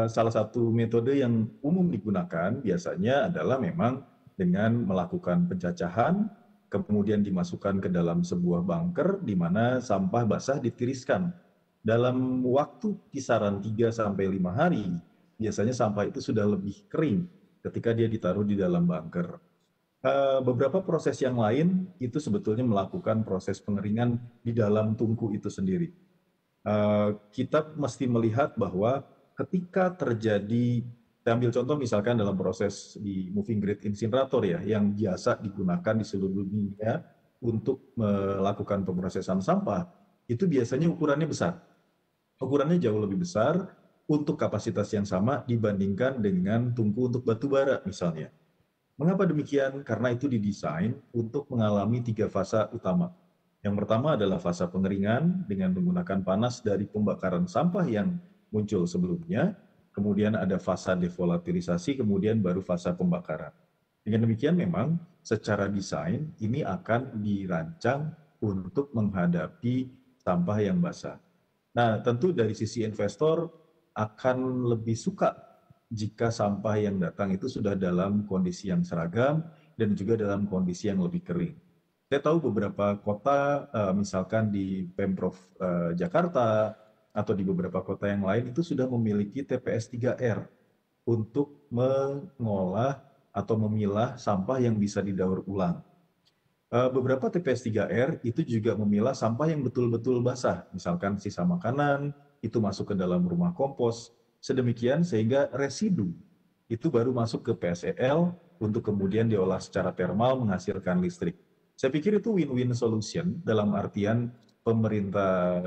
Salah satu metode yang umum digunakan biasanya adalah memang dengan melakukan pencacahan, kemudian dimasukkan ke dalam sebuah bunker di mana sampah basah ditiriskan. Dalam waktu kisaran 3-5 hari, biasanya sampah itu sudah lebih kering ketika dia ditaruh di dalam bunker. Beberapa proses yang lain itu sebetulnya melakukan proses pengeringan di dalam tungku itu sendiri. Kita mesti melihat bahwa ketika terjadi, saya ambil contoh misalkan dalam proses di moving grade incinerator ya, yang biasa digunakan di seluruh dunia untuk melakukan pemrosesan sampah, itu biasanya ukurannya besar. Ukurannya jauh lebih besar untuk kapasitas yang sama dibandingkan dengan tungku untuk batu bara misalnya. Mengapa demikian? Karena itu didesain untuk mengalami 3 fase utama. Yang pertama adalah fase pengeringan dengan menggunakan panas dari pembakaran sampah yang muncul sebelumnya. Kemudian ada fase devolatilisasi, kemudian baru fase pembakaran. Dengan demikian memang secara desain ini akan dirancang untuk menghadapi sampah yang basah. Nah, tentu dari sisi investor akan lebih suka jika sampah yang datang itu sudah dalam kondisi yang seragam dan juga dalam kondisi yang lebih kering. Saya tahu beberapa kota, misalkan di Pemprov Jakarta atau di beberapa kota yang lain itu sudah memiliki TPS 3R untuk mengolah atau memilah sampah yang bisa didaur ulang. Beberapa TPS 3R itu juga memilah sampah yang betul-betul basah, misalkan sisa makanan, itu masuk ke dalam rumah kompos, sedemikian sehingga residu itu baru masuk ke PSEL untuk kemudian diolah secara termal menghasilkan listrik. Saya pikir itu win-win solution dalam artian pemerintah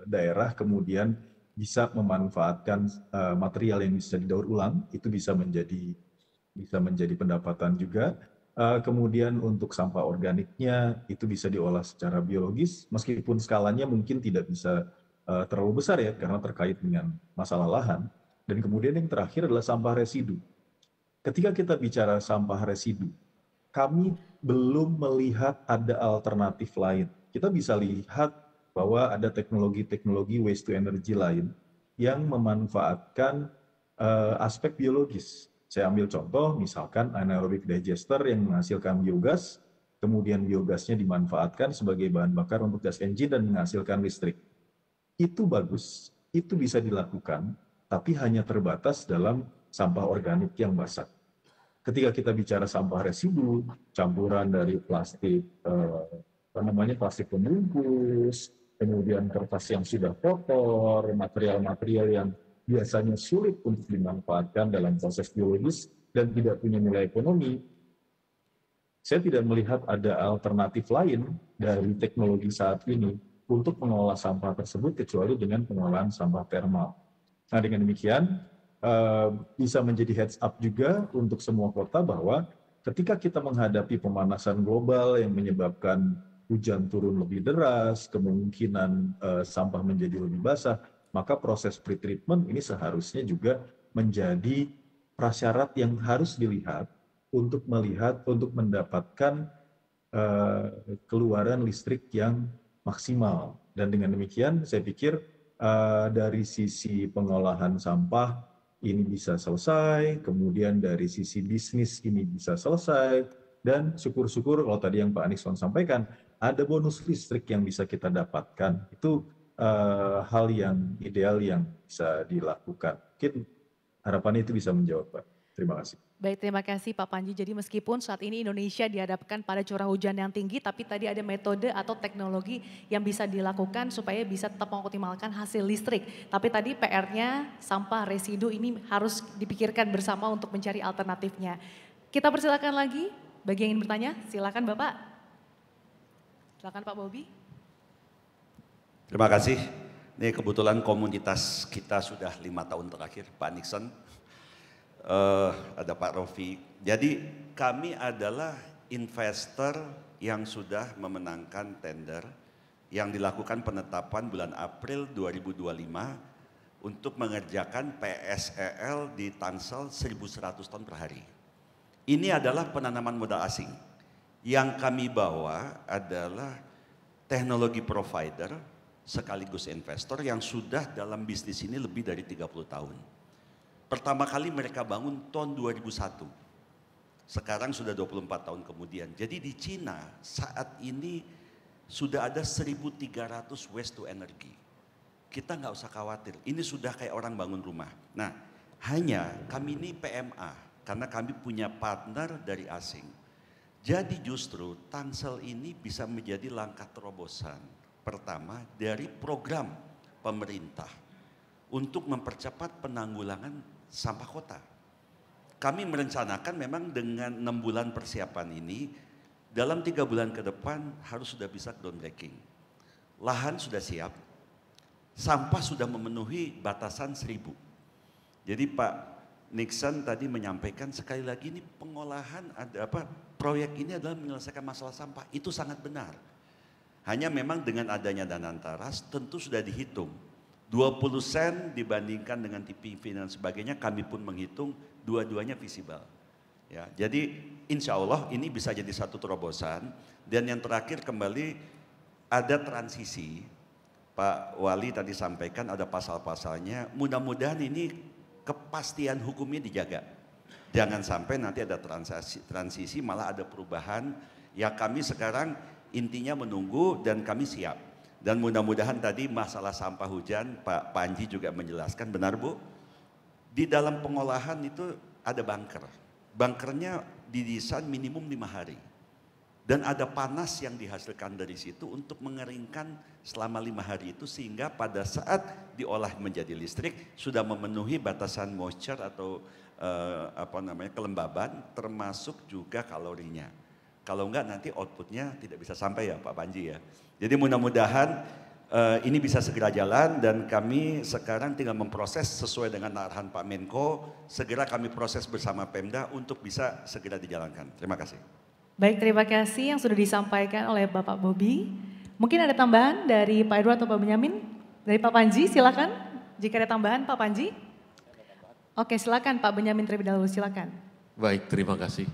daerah kemudian bisa memanfaatkan material yang bisa didaur ulang, itu bisa menjadi pendapatan juga. Kemudian untuk sampah organiknya itu bisa diolah secara biologis, meskipun skalanya mungkin tidak bisa terlalu besar ya, karena terkait dengan masalah lahan. Dan kemudian yang terakhir adalah sampah residu. Ketika kita bicara sampah residu, kami belum melihat ada alternatif lain. Kita bisa lihat bahwa ada teknologi-teknologi waste to energy lain yang memanfaatkan aspek biologis. Saya ambil contoh, misalkan anaerobic digester yang menghasilkan biogas, kemudian biogasnya dimanfaatkan sebagai bahan bakar untuk gas engine dan menghasilkan listrik. Itu bagus, itu bisa dilakukan, tapi hanya terbatas dalam sampah organik yang basah. Ketika kita bicara sampah residu, campuran dari plastik, plastik pembungkus, kemudian kertas yang sudah kotor, material-material yang biasanya sulit untuk dimanfaatkan dalam proses biologis dan tidak punya nilai ekonomi, saya tidak melihat ada alternatif lain dari teknologi saat ini untuk mengolah sampah tersebut kecuali dengan pengolahan sampah termal. Nah, dengan demikian bisa menjadi heads up juga untuk semua kota bahwa ketika kita menghadapi pemanasan global yang menyebabkan hujan turun lebih deras, kemungkinan sampah menjadi lebih basah, maka proses pre-treatment ini seharusnya juga menjadi prasyarat yang harus dilihat untuk mendapatkan keluaran listrik yang maksimal. Dan dengan demikian saya pikir dari sisi pengolahan sampah ini bisa selesai, kemudian dari sisi bisnis ini bisa selesai, dan syukur-syukur kalau tadi yang Pak Nixon sampaikan, ada bonus listrik yang bisa kita dapatkan. Itu hal yang ideal yang bisa dilakukan. Mungkin harapannya itu bisa menjawab, Pak. Terima kasih. Baik, terima kasih Pak Panji. Jadi meskipun saat ini Indonesia dihadapkan pada curah hujan yang tinggi, tapi tadi ada metode atau teknologi yang bisa dilakukan supaya bisa tetap mengoptimalkan hasil listrik. Tapi tadi PR-nya sampah residu ini harus dipikirkan bersama untuk mencari alternatifnya. Kita persilakan lagi, bagi yang ingin bertanya, silakan Bapak. Silakan Pak Bobi. Terima kasih. Ini kebetulan komunitas kita sudah 5 tahun terakhir, Pak Nixon, ada Pak Rofi. Jadi kami adalah investor yang sudah memenangkan tender yang dilakukan penetapan bulan April 2025 untuk mengerjakan PSEL di Tangsel 1.100 ton per hari. Ini adalah penanaman modal asing. Yang kami bawa adalah teknologi provider sekaligus investor yang sudah dalam bisnis ini lebih dari 30 tahun. Pertama kali mereka bangun tahun 2001. Sekarang sudah 24 tahun kemudian. Jadi di Cina saat ini sudah ada 1.300 waste to energy. Kita nggak usah khawatir, ini sudah kayak orang bangun rumah. Nah, hanya kami ini PMA karena kami punya partner dari asing. Jadi justru Tangsel ini bisa menjadi langkah terobosan pertama dari program pemerintah untuk mempercepat penanggulangan sampah kota. Kami merencanakan memang dengan 6 bulan persiapan ini, dalam 3 bulan ke depan harus sudah bisa groundbreaking. Lahan sudah siap, sampah sudah memenuhi batasan 1.000. Jadi Pak Nixon tadi menyampaikan sekali lagi ini pengolahan proyek ini adalah menyelesaikan masalah sampah, itu sangat benar. Hanya memang dengan adanya dana Antaras tentu sudah dihitung 20 sen dibandingkan dengan TPV dan sebagainya, kami pun menghitung dua-duanya visible. Ya, jadi insya Allah ini bisa jadi satu terobosan. Dan yang terakhir kembali ada transisi. Pak Wali tadi sampaikan ada pasal-pasalnya, mudah-mudahan ini kepastian hukumnya dijaga. Jangan sampai nanti ada transisi malah ada perubahan. Ya kami sekarang intinya menunggu dan kami siap. Dan mudah-mudahan tadi masalah sampah hujan, Pak Panji juga menjelaskan, benar Bu? Di dalam pengolahan itu ada bunker. Bunkernya didesain minimum 5 hari. Dan ada panas yang dihasilkan dari situ untuk mengeringkan selama 5 hari itu sehingga pada saat diolah menjadi listrik sudah memenuhi batasan moisture atau kelembaban termasuk juga kalorinya. Kalau enggak nanti outputnya tidak bisa sampai ya Pak Panji ya. Jadi mudah-mudahan ini bisa segera jalan dan kami sekarang tinggal memproses sesuai dengan arahan Pak Menko. Segera kami proses bersama Pemda untuk bisa segera dijalankan. Terima kasih. Baik, terima kasih yang sudah disampaikan oleh Bapak Bobi. Mungkin ada tambahan dari Pak Edward atau Pak Benyamin? Dari Pak Panji silakan. Jika ada tambahan Pak Panji. Oke silakan Pak Benyamin terlebih dahulu silakan. Baik, terima kasih.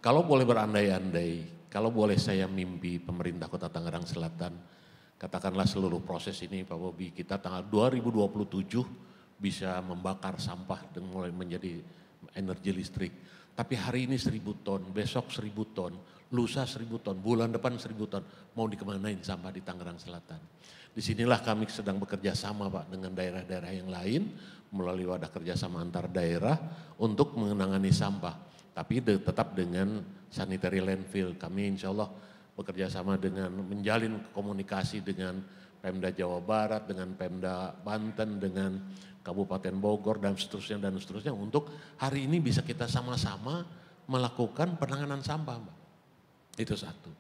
Kalau boleh berandai-andai, kalau boleh saya mimpi pemerintah Kota Tangerang Selatan, katakanlah seluruh proses ini Pak Bobi, kita tanggal 2027 bisa membakar sampah dan mulai menjadi energi listrik. Tapi hari ini 1.000 ton, besok 1.000 ton, lusa 1.000 ton, bulan depan 1.000 ton, mau dikemanain sampah di Tangerang Selatan. Disinilah kami sedang bekerja sama Pak dengan daerah-daerah yang lain, melalui wadah kerjasama antar daerah untuk menangani sampah. Tapi tetap dengan sanitary landfill. Kami insya Allah bekerja sama dengan menjalin komunikasi dengan Pemda Jawa Barat, dengan Pemda Banten, dengan Kabupaten Bogor dan seterusnya untuk hari ini bisa kita sama-sama melakukan penanganan sampah Mbak. Itu satu.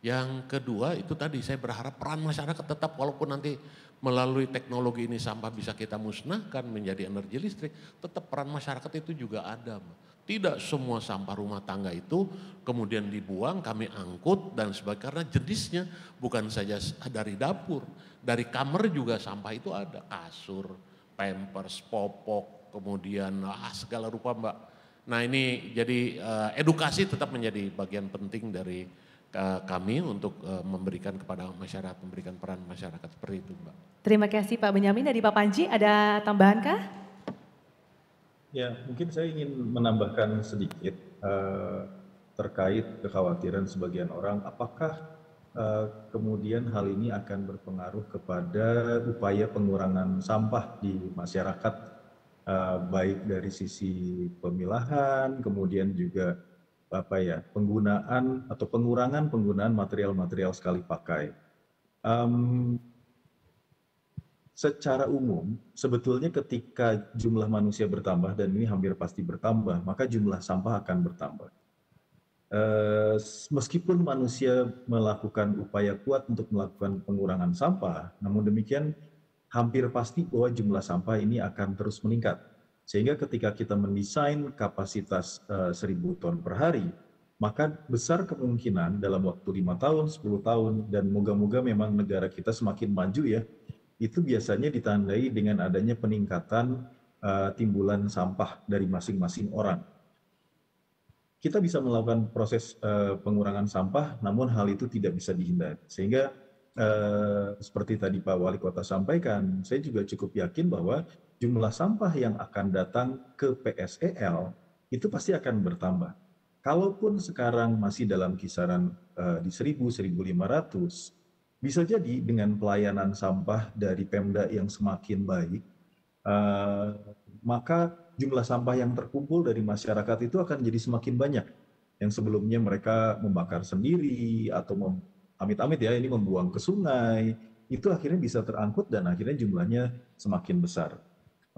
Yang kedua itu tadi saya berharap peran masyarakat tetap walaupun nanti melalui teknologi ini sampah bisa kita musnahkan menjadi energi listrik, tetap peran masyarakat itu juga ada. Tidak semua sampah rumah tangga itu kemudian dibuang, kami angkut dan sebagainya, karena jenisnya bukan saja dari dapur, dari kamar juga sampah itu ada, kasur, pampers, popok, kemudian segala rupa Mbak. Nah ini jadi edukasi tetap menjadi bagian penting dari kami untuk memberikan kepada masyarakat, memberikan peran masyarakat seperti itu Mbak. Terima kasih Pak Benyamin. Dari Pak Panji ada tambahan kah? Ya, mungkin saya ingin menambahkan sedikit terkait kekhawatiran sebagian orang, apakah kemudian hal ini akan berpengaruh kepada upaya pengurangan sampah di masyarakat, baik dari sisi pemilahan, kemudian juga penggunaan atau pengurangan penggunaan material-material sekali pakai. Secara umum, sebetulnya ketika jumlah manusia bertambah, dan ini hampir pasti bertambah, maka jumlah sampah akan bertambah. Meskipun manusia melakukan upaya kuat untuk melakukan pengurangan sampah, namun demikian hampir pasti bahwa jumlah sampah ini akan terus meningkat. Sehingga ketika kita mendesain kapasitas 1.000 ton per hari, maka besar kemungkinan dalam waktu 5 tahun, 10 tahun, dan moga-moga memang negara kita semakin maju ya, itu biasanya ditandai dengan adanya peningkatan timbulan sampah dari masing-masing orang. Kita bisa melakukan proses pengurangan sampah, namun hal itu tidak bisa dihindari. Sehingga seperti tadi Pak Wali Kota sampaikan, saya juga cukup yakin bahwa jumlah sampah yang akan datang ke PSEL itu pasti akan bertambah. Kalaupun sekarang masih dalam kisaran di 1.000-1.500, bisa jadi dengan pelayanan sampah dari Pemda yang semakin baik, maka jumlah sampah yang terkumpul dari masyarakat itu akan jadi semakin banyak. Yang sebelumnya mereka membakar sendiri atau amit-amit ya ini membuang ke sungai, itu akhirnya bisa terangkut dan akhirnya jumlahnya semakin besar.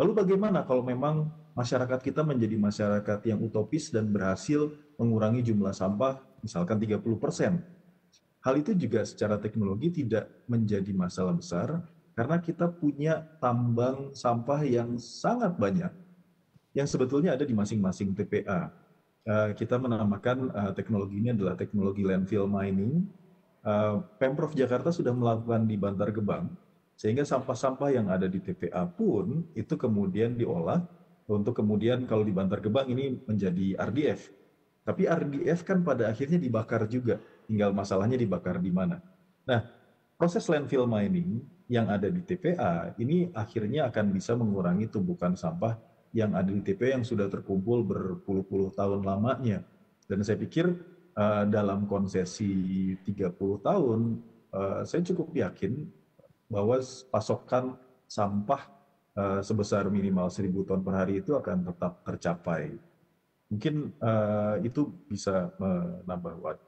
Lalu bagaimana kalau memang masyarakat kita menjadi masyarakat yang utopis dan berhasil mengurangi jumlah sampah misalkan 30%? Hal itu juga secara teknologi tidak menjadi masalah besar karena kita punya tambang sampah yang sangat banyak yang sebetulnya ada di masing-masing TPA. Kita menamakan teknologi ini adalah teknologi landfill mining. Pemprov Jakarta sudah melakukan di Bantar Gebang, sehingga sampah-sampah yang ada di TPA pun itu kemudian diolah untuk kemudian kalau di Bantar Gebang ini menjadi RDF. Tapi RDF kan pada akhirnya dibakar juga, tinggal masalahnya dibakar di mana. Nah, proses landfill mining yang ada di TPA ini akhirnya akan bisa mengurangi tumpukan sampah yang ada di TPA yang sudah terkumpul berpuluh-puluh tahun lamanya. Dan saya pikir dalam konsesi 30 tahun, saya cukup yakin bahwa pasokan sampah sebesar minimal 1.000 ton per hari itu akan tetap tercapai. Mungkin itu bisa menambah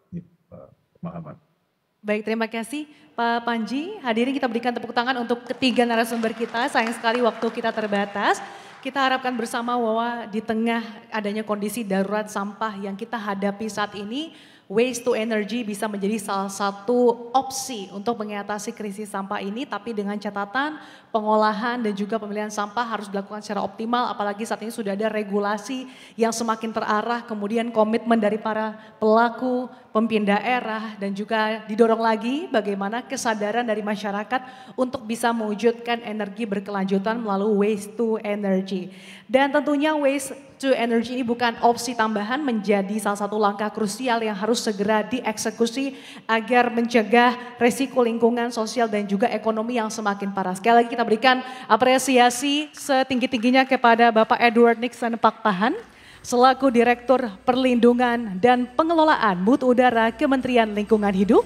pemahaman. Baik, terima kasih Pak Panji. Hadirin kita berikan tepuk tangan untuk ketiga narasumber kita. Sayang sekali waktu kita terbatas. Kita harapkan bersama bahwa di tengah adanya kondisi darurat sampah yang kita hadapi saat ini, waste to energy bisa menjadi salah satu opsi untuk mengatasi krisis sampah ini, tapi dengan catatan pengolahan dan juga pemilihan sampah harus dilakukan secara optimal, apalagi saat ini sudah ada regulasi yang semakin terarah, kemudian komitmen dari para pelaku, pemimpin daerah, dan juga didorong lagi bagaimana kesadaran dari masyarakat untuk bisa mewujudkan energi berkelanjutan melalui waste to energy. Dan tentunya waste to energy ini bukan opsi tambahan, menjadi salah satu langkah krusial yang harus segera dieksekusi agar mencegah resiko lingkungan, sosial, dan juga ekonomi yang semakin parah. Sekali lagi kita berikan apresiasi setinggi-tingginya kepada Bapak Edward Nixon Pakpahan, selaku Direktur Perlindungan dan Pengelolaan Mutu Udara Kementerian Lingkungan Hidup.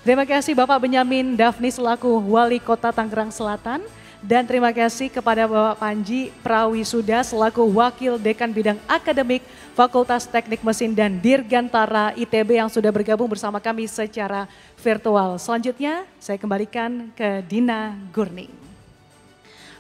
Terima kasih Bapak Benyamin Daphni selaku Wali Kota Tangerang Selatan. Dan terima kasih kepada Bapak Panji Prawisuda selaku Wakil Dekan Bidang Akademik Fakultas Teknik Mesin dan Dirgantara ITB yang sudah bergabung bersama kami secara virtual. Selanjutnya saya kembalikan ke Dina Gurning.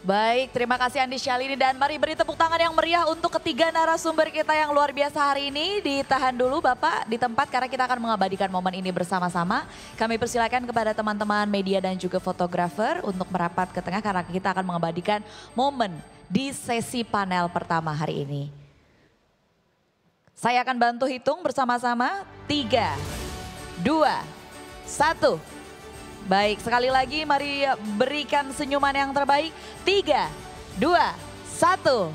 Baik, terima kasih Andi Syalini dan mari beri tepuk tangan yang meriah untuk ketiga narasumber kita yang luar biasa hari ini. Ditahan dulu Bapak di tempat karena kita akan mengabadikan momen ini bersama-sama. Kami persilakan kepada teman-teman media dan juga fotografer untuk merapat ke tengah karena kita akan mengabadikan momen di sesi panel pertama hari ini. Saya akan bantu hitung bersama-sama. 3, 2, 1. Baik, sekali lagi mari berikan senyuman yang terbaik. 3, 2, 1.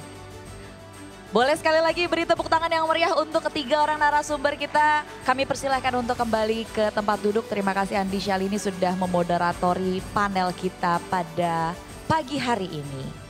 Boleh sekali lagi beri tepuk tangan yang meriah untuk ketiga orang narasumber kita. Kami persilahkan untuk kembali ke tempat duduk. Terima kasih Andi Syalini sudah memoderatori panel kita pada pagi hari ini.